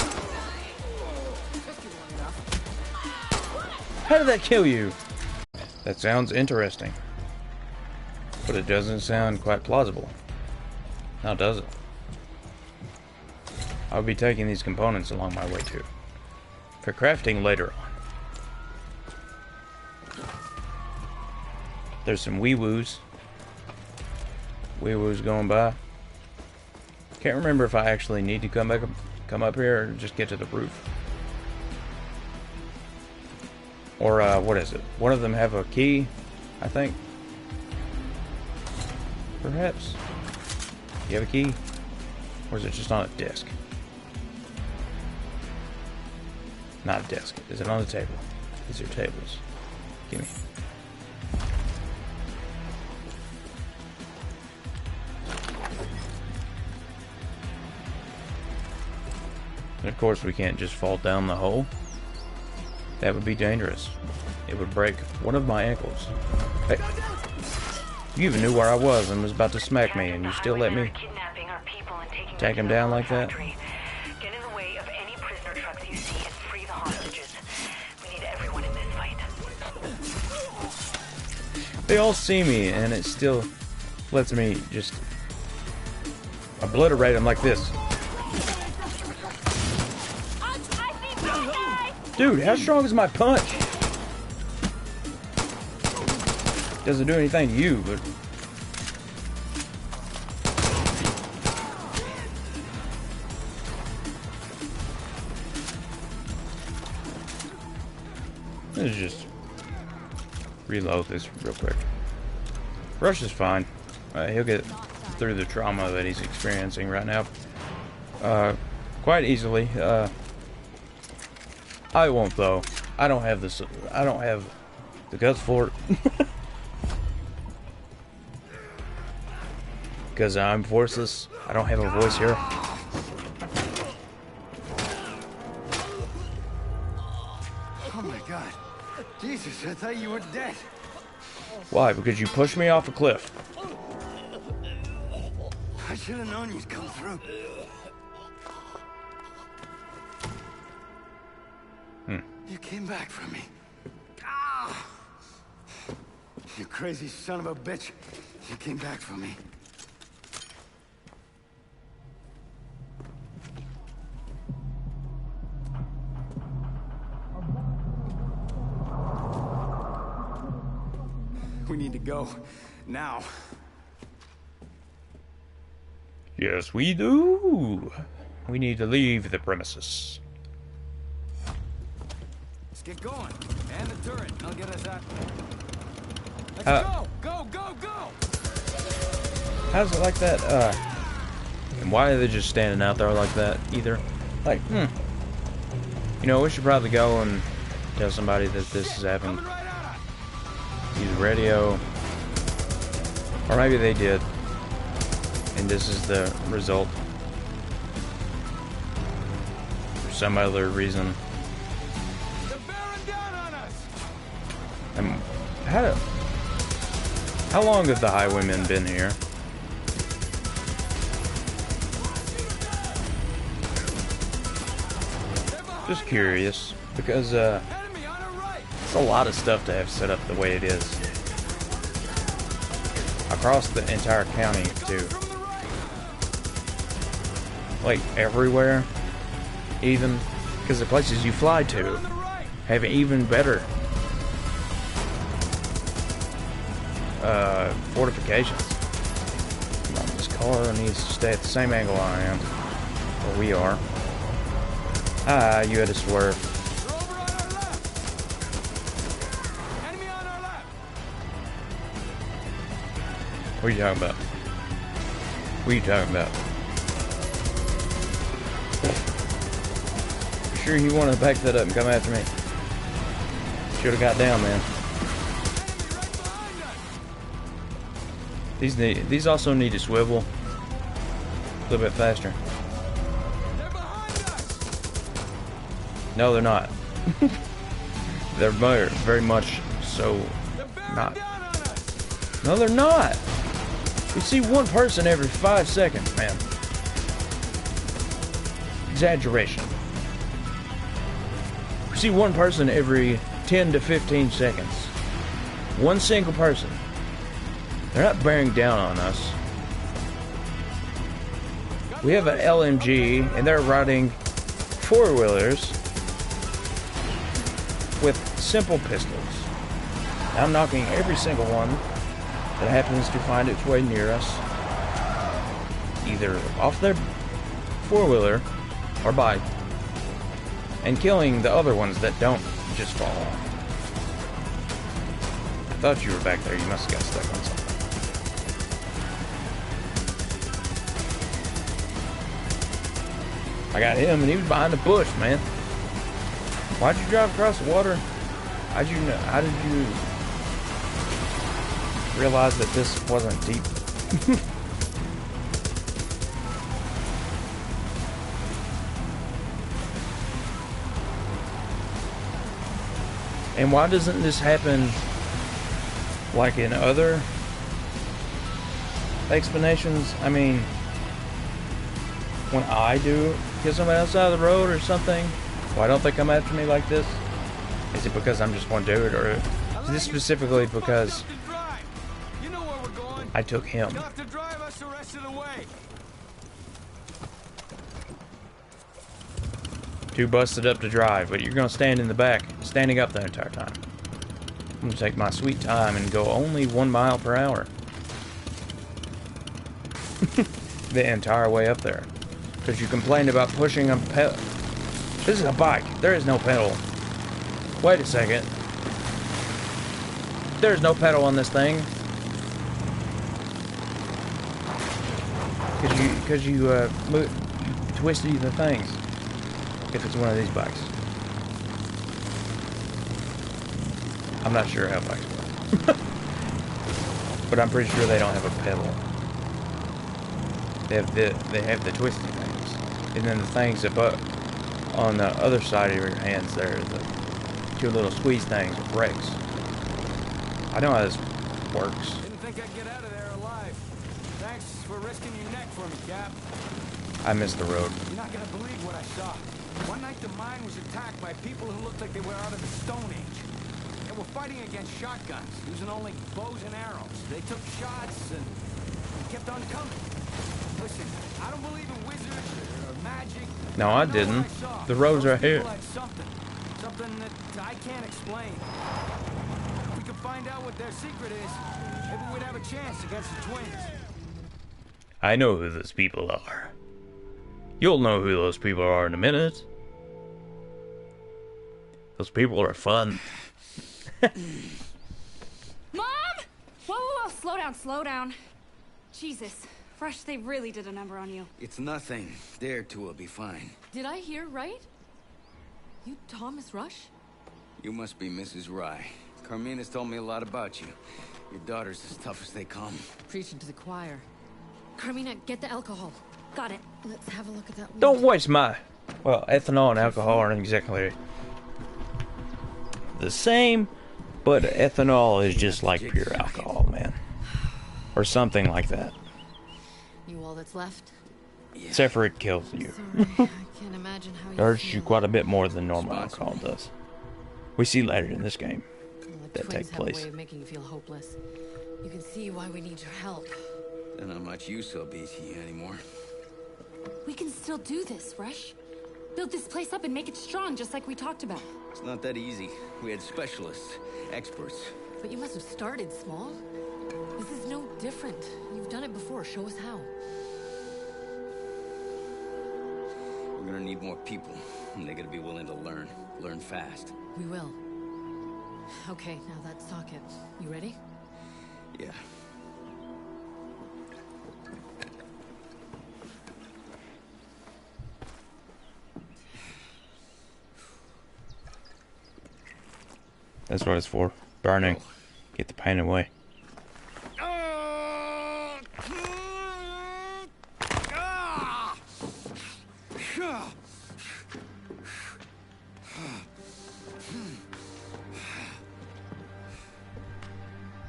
How did that kill you? That sounds interesting. But it doesn't sound quite plausible. Now does it? I'll be taking these components along my way too. For crafting later on. There's some wee-woos. Wee-woos going by. Can't remember if I actually need to come up here or just get to the roof. Or what is it? One of them have a key, I think. Perhaps. You have a key? Or is it just on a desk? Not a desk. Is it on the table? These are tables. Gimme. And of course we can't just fall down the hole. That would be dangerous. It would break one of my ankles. Hey. You even knew where I was and was about to smack me, and you still let me take him down like that? Get in the way of any prisoner trucks you see and free the hostages. We need everyone in this fight. They all see me, and it still lets me just obliterate them like this. Dude, how strong is my punch? Doesn't do anything to you, but... Let's just reload this real quick. Rush is fine. He'll get through the trauma that he's experiencing right now quite easily. I won't though. I don't have this. I don't have the guts for it. Because I'm voiceless. I don't have a voice here. Oh my god. Jesus, I thought you were dead. Why? Because you pushed me off a cliff. I should have known you'd come through. You came back for me. Ah! You crazy son of a bitch. You came back for me. We need to go. Now. Yes, we do. We need to leave the premises. Get going. And the turret. I'll get us out. Let's go! Go, go, go! How's it like that? And why are they just standing out there like that either? Like, You know, we should probably go and tell somebody that this is happening. Use radio. Or maybe they did. And this is the result. For some other reason. How long have the highwaymen been here? Just curious, because it's a lot of stuff to have set up the way it is. Across the entire county, too. like everywhere, even because the places you fly to have even better fortifications. Come on, this car needs to stay at the same angle I am, or we are. Ah, you had to swerve. What are you talking about? What are you talking about? You sure you want to back that up and come after me? Should have got down, man. These also need to swivel a little bit faster. No, they're not. They're very much so not. No, they're not. We see one person every 5 seconds, man. Exaggeration. We see one person every 10 to 15 seconds. One single person. They're not bearing down on us. We have an LMG, and they're riding four-wheelers with simple pistols. I'm knocking every single one that happens to find its way near us, either off their four-wheeler or bike, and killing the other ones that don't just fall off. I thought you were back there. You must have got stuck on something. I got him, and he was behind the bush, man. Why'd you drive across the water? How did you realize that this wasn't deep? And why doesn't this happen like in other explanations? I mean, when I do get somebody else out of the road or something, why don't they come after me like this? Is it because I'm just one dude, or is this specifically because I took him? Too busted up to drive, but you're gonna stand in the back, standing up the entire time. I'm gonna take my sweet time and go only 1 mile per hour. The entire way up there. Because you complained about pushing a pedal. This is a bike. There is no pedal. Wait a second. There's no pedal on this thing. Because you twisted the things. If it's one of these bikes. I'm not sure how bikes work. But I'm pretty sure they don't have a pedal. They have the twisty things. And then the things above on the other side of your hands there, the two little squeeze things with brakes. I know how this works. Didn't think I'd get out of there alive. Thanks for risking your neck for me, Cap. I missed the road. You're not gonna believe what I saw. One night the mine was attacked by people who looked like they were out of the Stone Age. They were fighting against shotguns, using only bows and arrows. They took shots and kept on coming. Listen, I don't believe in wizards or magic. No, I didn't. The road's right here. Something that I can't explain. If we could find out what their secret is, maybe we'd have a chance against the twins. I know who those people are. You'll know who those people are in a minute. Those people are fun. Mom! Whoa, slow down. Jesus, Fresh, they really did a number on you. It's nothing. Dare to will be fine. Did I hear right? You Thomas Rush? You must be Mrs. Rye. Carmina's told me a lot about you. Your daughter's as tough as they come. Preaching to the choir. Carmina, get the alcohol. Got it. Let's have a look at that wound. Don't waste my... Well, ethanol and alcohol aren't exactly the same, but ethanol is just like pure alcohol, man. Or something like that. You all that's left? Except for it kills you. Sorry, I can't imagine how It hurts you quite a bit more than normal alcohol does. We see later in this game that take place. Have a way of making you feel hopeless. You can see why we need your help. Then not much use will be to you anymore. We can still do this, Rush. Build this place up and make it strong, just like we talked about. It's not that easy. We had specialists, experts. But you must have started small. This is no different. You've done it before. Show us how. We're gonna need more people, and they gotta be willing to learn. Learn fast. We will. Okay, now that socket. You ready? Yeah. That's what it's for. Burning. Get the pain away.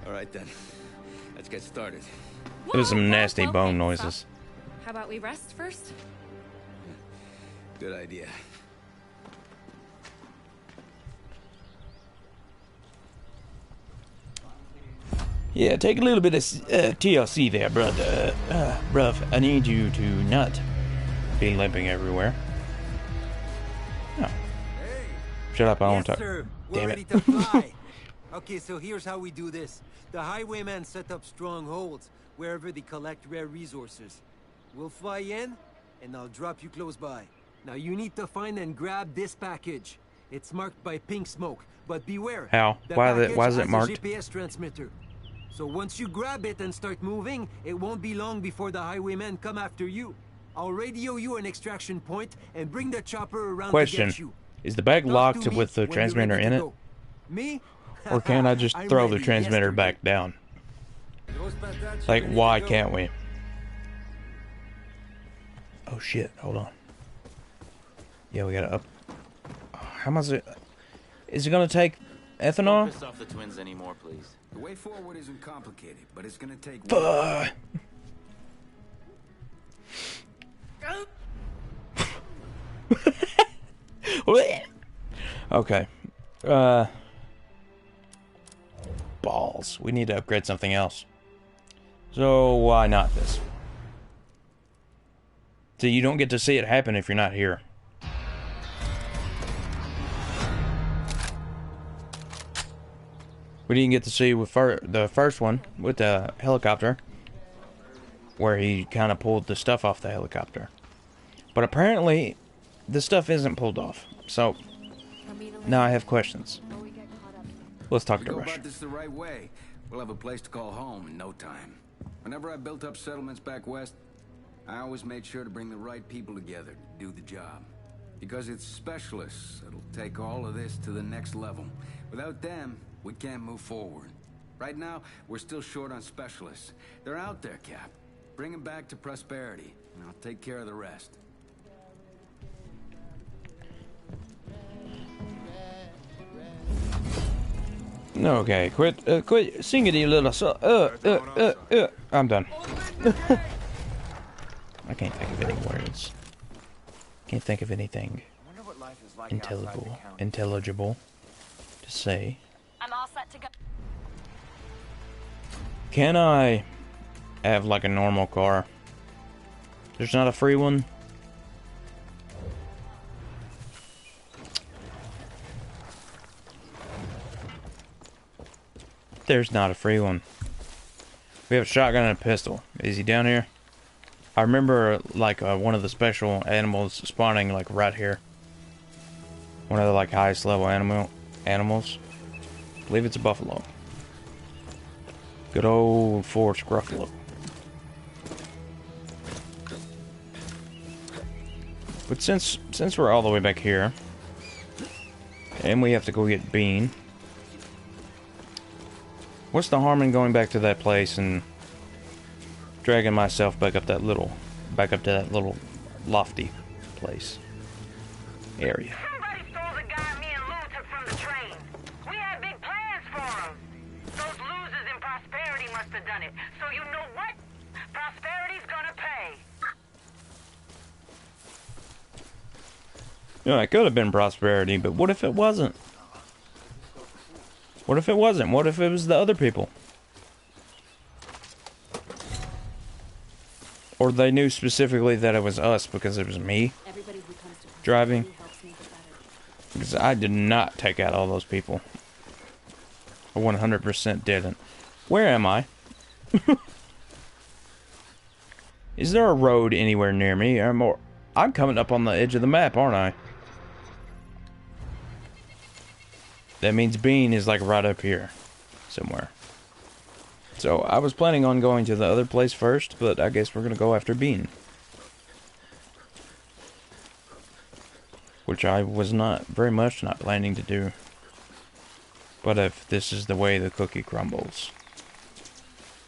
All right then. Let's get started. There's some nasty Whoa, bone hey, noises. stop. How about we rest first? Good idea. Yeah, take a little bit of TLC there, brother. Bruv, I need you to not be limping everywhere. Oh. Shut up, I don't talk. Sir. Damn We're it. ready to fly. Okay, so here's how we do this. The highwaymen set up strongholds wherever they collect rare resources. We'll fly in, and I'll drop you close by. Now you need to find and grab this package. It's marked by pink smoke, but beware. How? The Why is package it has a marked? GPS transmitter. So once you grab it and start moving, it won't be long before the highwaymen come after you. I'll radio you an extraction point and bring the chopper around to Question. get you. Is the bag Talk locked to me with the when you're transmitter ready in to it? go. Me? Or can I just I'm throw the ready transmitter yesterday. back down? Like, why can't we? Oh shit, hold on. Yeah, we gotta up. How much is it gonna take ethanol? Don't piss off the twins anymore, please. The way forward isn't complicated, but it's gonna take Fuck. Okay. Balls. We need to upgrade something else. So why not this? So you don't get to see it happen if you're not here. We didn't get to see with the first one with the helicopter, where he kind of pulled the stuff off the helicopter. But apparently, the stuff isn't pulled off. So now I have questions. Let's talk we to go Rush. about this the right way, we'll have a place to call home in no time. Whenever I built up settlements back west, I always made sure to bring the right people together to do the job. Because it's specialists that'll take all of this to the next level. Without them, we can't move forward. Right now, we're still short on specialists. They're out there, Cap. Bring them back to Prosperity, and I'll take care of the rest. Okay, quit singing a little song. I'm done. I can't think of any words. Can't think of anything intelligible to say. I'm all set to go. Can I have like a normal car? There's not a free one? There's not a free one. We have a shotgun and a pistol. Is he down here? I remember like one of the special animals spawning like right here. One of the like highest level animals. I believe it's a buffalo. Good old Forrest Gruffalo. But since we're all the way back here, and we have to go get Bean, what's the harm in going back to that place and dragging myself back up to that little lofty place area? Somebody stole the guy me and Lou took from the train. We had big plans for him. Those losers in Prosperity must have done it. So you know what? Prosperity's gonna pay. You know, it could have been Prosperity, but what if it wasn't? What if it wasn't? What if it was the other people? Or they knew specifically that it was us because it was me driving. Because I did not take out all those people. I 100% didn't. Where am I? Is there a road anywhere near me? I'm coming up on the edge of the map, aren't I? That means Bean is like right up here somewhere. So I was planning on going to the other place first, but I guess we're gonna go after Bean. Which I was not very much not planning to do. But if this is the way the cookie crumbles,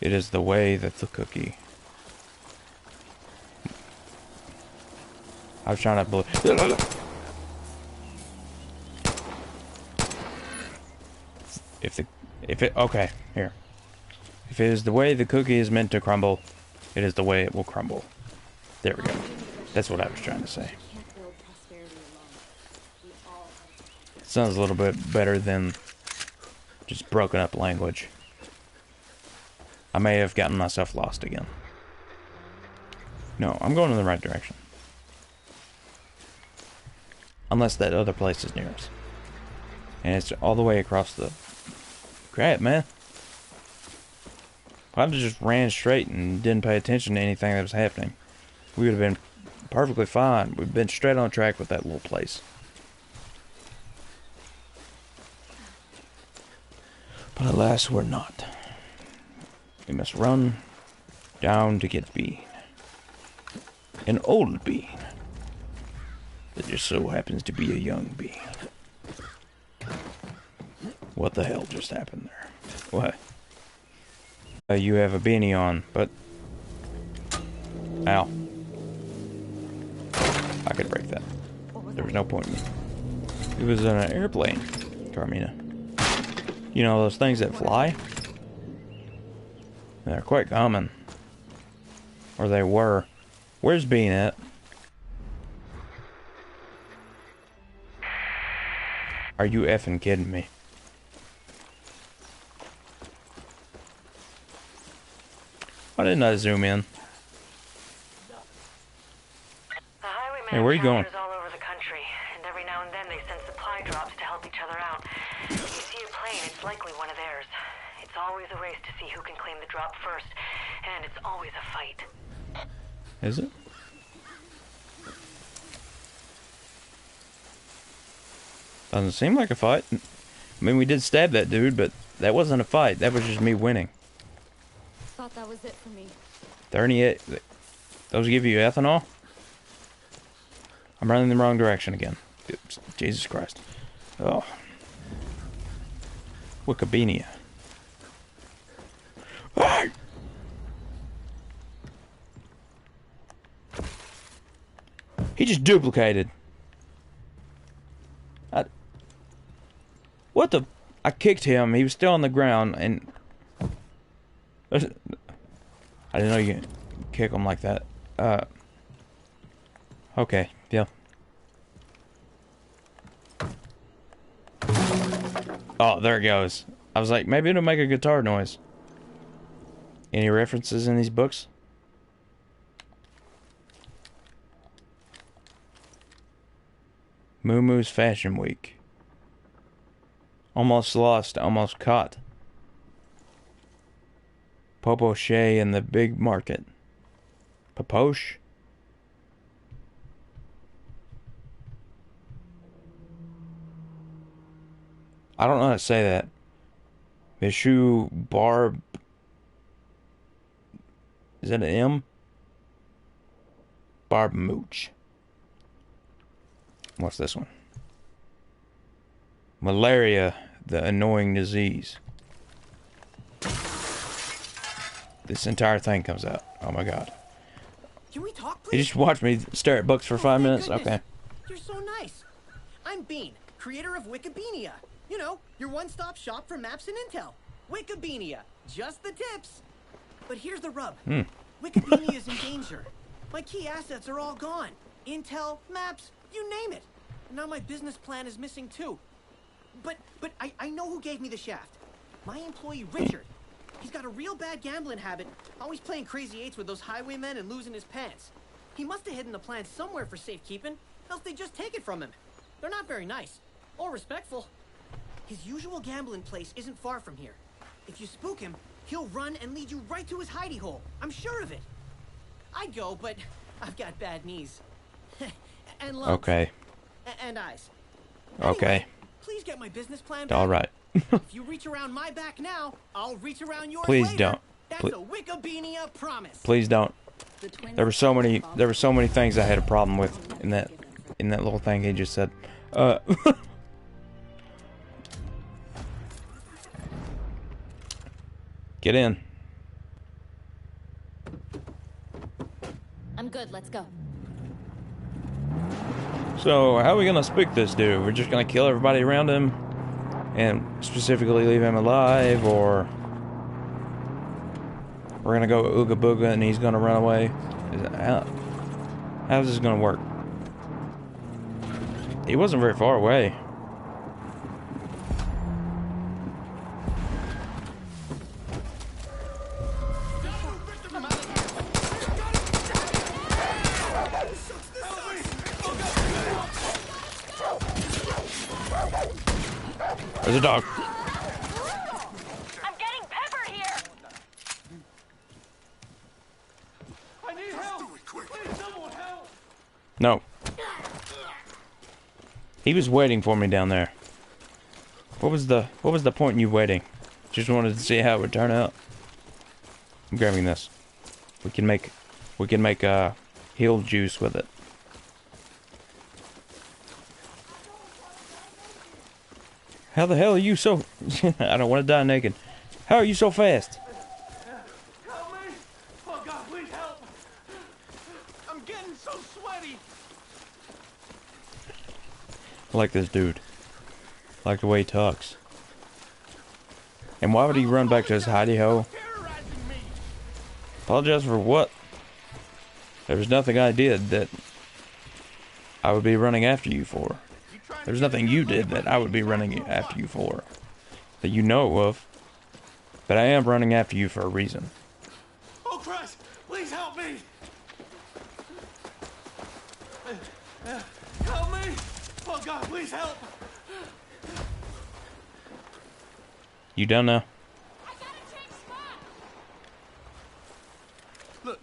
it is the way that the cookie. I was trying to believe. Okay, here. If it is the way the cookie is meant to crumble, it is the way it will crumble. There we go. That's what I was trying to say. Sounds a little bit better than just broken up language. I may have gotten myself lost again. No, I'm going in the right direction. Unless that other place is near us. And it's all the way across the... Crap, man. If I just ran straight and didn't pay attention to anything that was happening, we would have been perfectly fine. We've been straight on track with that little place. But alas, we're not. We must run down to get Bean. An old Bean. That just so happens to be a young Bean. What the hell just happened there? What? You have a beanie on, but... Ow. I could break that. There was no point in me. It was in an airplane, Carmina. You know those things that fly? They're quite common. Or they were. Where's Bean at? Are you effing kidding me? Why didn't I zoom in? Hey, where are you going? All over the country, and every now and then they send supply drops to help each other out. If you see a plane, it's likely one of theirs. It's always a race to see who can claim the drop first, and it's always a fight. Is it? Doesn't seem like a fight. I mean, we did stab that dude, but that wasn't a fight. That was just me winning. Thought that was it for me. 38. Those give you ethanol? I'm running in the wrong direction again. Jesus Christ. Oh. Wikibeania. Hey! He just duplicated. What the? I kicked him. He was still on the ground, and I didn't know you could kick him like that. Okay, yeah. Oh, there it goes. I was like, maybe it'll make a guitar noise. Any references in these books? Moo Moo's Fashion Week. Almost Lost, Almost Caught. Popoche in the Big Market. Popoche? I don't know how to say that. Mishu Barb. Is that an M? Barb Mooch. What's this one? Malaria, the annoying disease. This entire thing comes out. Oh my god. Can we talk, please? You just watch me stare at books for 5 minutes? Goodness. Okay. You're so nice. I'm Bean, creator of Wikibeania. You know, your one-stop shop for maps and intel. Wikibeania. Just the tips. But here's the rub. Wikibeania is in danger. My key assets are all gone. Intel, maps, you name it. And now my business plan is missing too. But I know who gave me the shaft. My employee, Richard. He's got a real bad gambling habit, Always playing crazy eights with those highwaymen and losing his pants. He must have hidden the plan somewhere for safekeeping, else they just take it from him. They're not very nice, or respectful. His usual gambling place isn't far from here. If you spook him, he'll run and lead you right to his hidey hole. I'm sure of it. I'd go, but I've got bad knees. And lungs. Okay. And eyes. Okay. Anyway, please get my business plan back. All right. If you reach around my back now, I'll reach around yours Please later. don't. That's a Wikibeania promise. Please don't. There were so many things I had a problem with in that little thing he just said. Get in. I'm good, let's go. So, how are we gonna speak this dude? We're just gonna kill everybody around him and specifically leave him alive, or we're gonna go ooga booga and he's gonna run away? How's this gonna work? He wasn't very far away. There's a dog. I'm getting peppered here. I need help. Please, someone help. No. He was waiting for me down there. What was the point in you waiting? Just wanted to see how it would turn out. I'm grabbing this. We can make heal juice with it. How the hell are you so... I don't want to die naked. How are you so fast? Help me. Oh, God, please help. I'm getting so sweaty. I like this dude. I like the way he talks. And why would he run back to his hidey hole? Apologize for what? There was nothing I did that I would be running after you for. There's nothing you did that I would be running after you for. That you know of. But I am running after you for a reason. Oh, Christ, please help me. Help me. Oh, God, please help. You done now? Look,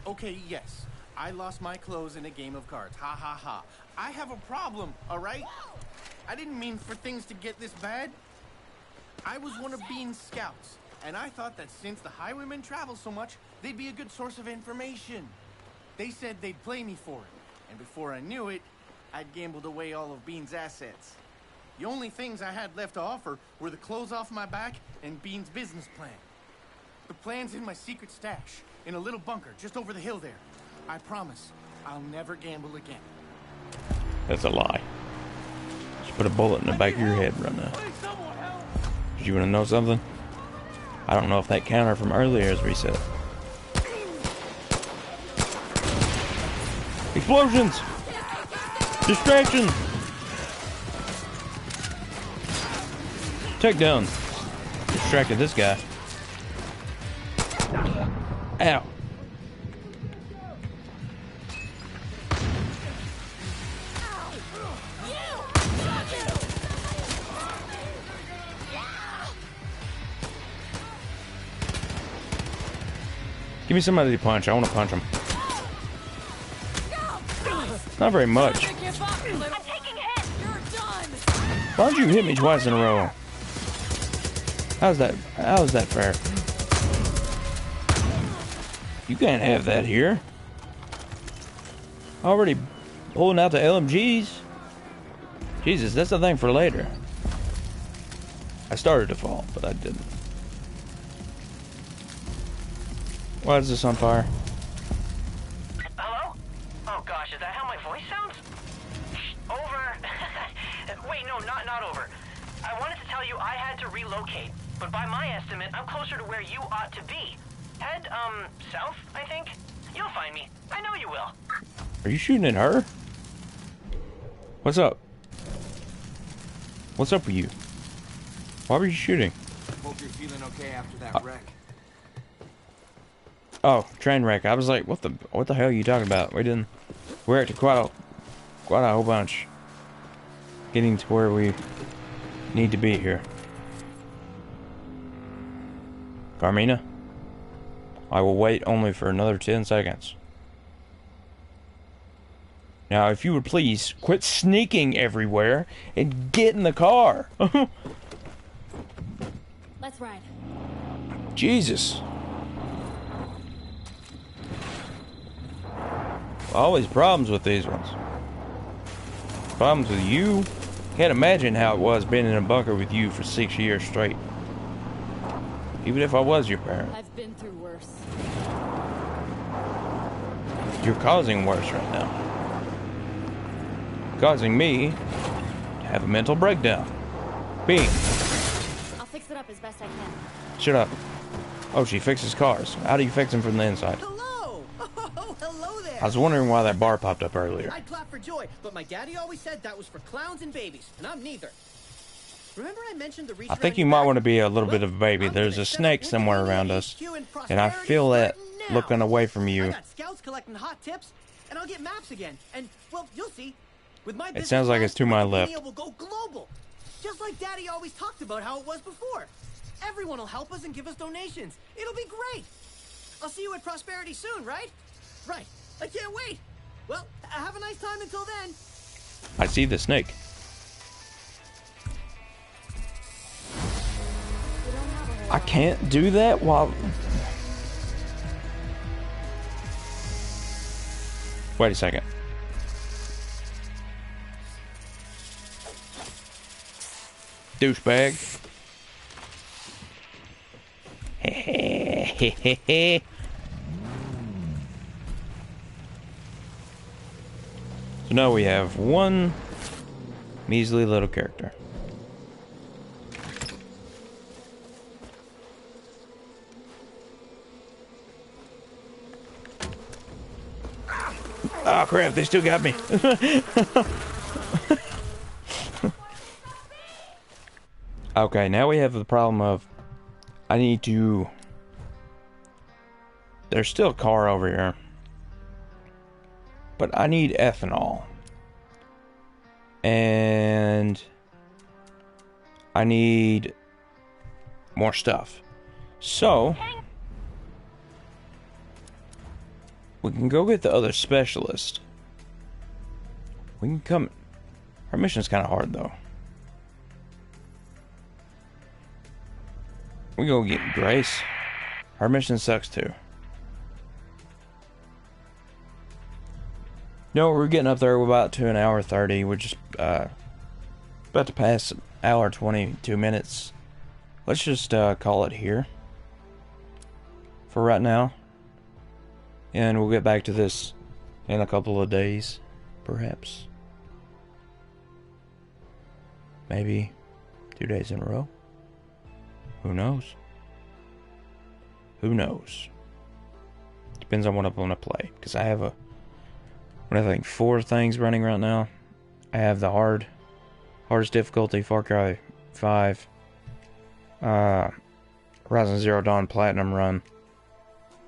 okay, yes. I lost my clothes in a game of cards. Ha ha ha. I have a problem, alright? I didn't mean for things to get this bad. I was one of Bean's scouts, and I thought that since the highwaymen travel so much, they'd be a good source of information. They said they'd play me for it, and before I knew it, I'd gambled away all of Bean's assets. The only things I had left to offer were the clothes off my back and Bean's business plan. The plan's in my secret stash, in a little bunker just over the hill there. I promise, I'll never gamble again. That's a lie. Just put a bullet in the back of your head right now. Did you want to know something? I don't know if that counter from earlier is reset. Explosions! Distraction! Take down. Distracted this guy. Ow. Give me somebody to punch. I want to punch him. Not very much. Why don't you hit me twice in a row? How's that fair? You can't have that here. Already pulling out the LMGs. Jesus, that's the thing for later. I started to fall, but I didn't. Why is this on fire? Hello? Oh gosh, is that how my voice sounds? Over. Wait, no, not over. I wanted to tell you I had to relocate, but by my estimate, I'm closer to where you ought to be. Head, south, I think? You'll find me. I know you will. Are you shooting at her? What's up? What's up with you? Why were you shooting? Hope you're feeling okay after that wreck. Oh, train wreck. I was like, what the hell are you talking about? We're at quite a whole bunch. Getting to where we need to be here. Carmina, I will wait only for another 10 seconds. Now, if you would please quit sneaking everywhere and get in the car. Let's ride. Jesus. Always problems with these ones. Problems with you. Can't imagine how it was being in a bunker with you for 6 years straight. Even if I was your parent. I've been through worse. You're causing worse right now. Causing me to have a mental breakdown. Being. I'll fix it up as best I can. Shut up. Oh, she fixes cars. How do you fix them from the inside? Hello! Oh, hello there! I was wondering why that bar popped up earlier. I'd clap for joy, but my daddy always said that was for clowns and babies, and I'm neither. Remember I mentioned the reach I think you might want to be a little bit of a baby. There's a snake somewhere around us, and I feel that looking away from I you. got scouts collecting hot tips, and I'll get maps again. And, well, you'll see. With my It sounds like it's to my left. will go global. Just like Daddy always talked about how it was before. Everyone will help us and give us donations. It'll be great. I'll see you at Prosperity soon, right? Right. I can't wait. Well, have a nice time until then. I see the snake. I can't do that while... Wait a second. Douchebag. So now we have one measly little character. Oh crap, they still got me. Okay, now we have the problem of I need to... There's still a car over here. But I need ethanol. And I need more stuff. So we can go get the other specialist. We can come... Our mission's kind of hard though. We go get Grace. Her mission sucks too. No, we're getting up there. We're about to an hour 30. We're just about to pass hour 22 minutes. Let's just call it here for right now, and we'll get back to this in a couple of days, perhaps. Maybe 2 days in a row. Who knows? Who knows? Depends on what I want to play. Because I have I think 4 things running right now. I have the hardest difficulty, Far Cry 5, Horizon Zero Dawn Platinum run,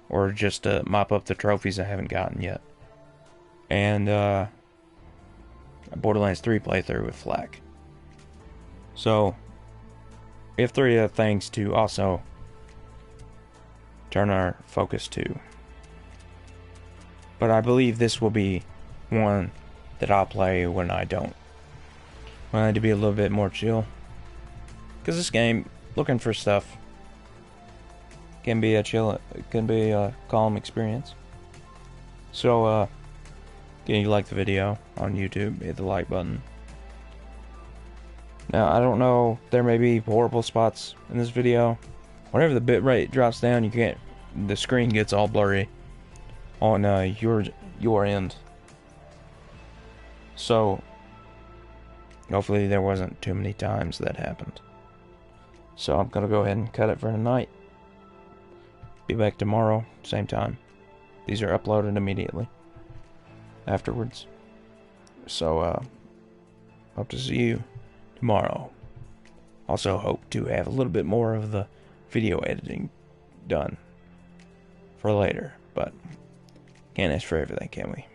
or just to mop up the trophies I haven't gotten yet, and Borderlands 3 playthrough with Flak. So we have 3 other things to also turn our focus to. But I believe this will be one that I'll play when I don't. When I need to be a little bit more chill. Because this game, looking for stuff, can be a calm experience. So, can you like the video on YouTube? Hit the like button. Now, I don't know, there may be horrible spots in this video. Whenever the bitrate drops down, the screen gets all blurry on your end. So, hopefully there wasn't too many times that happened. So I'm gonna go ahead and cut it for tonight. Be back tomorrow, same time. These are uploaded immediately afterwards. So, hope to see you tomorrow. Also hope to have a little bit more of the video editing done for later, but can't ask for everything, can we?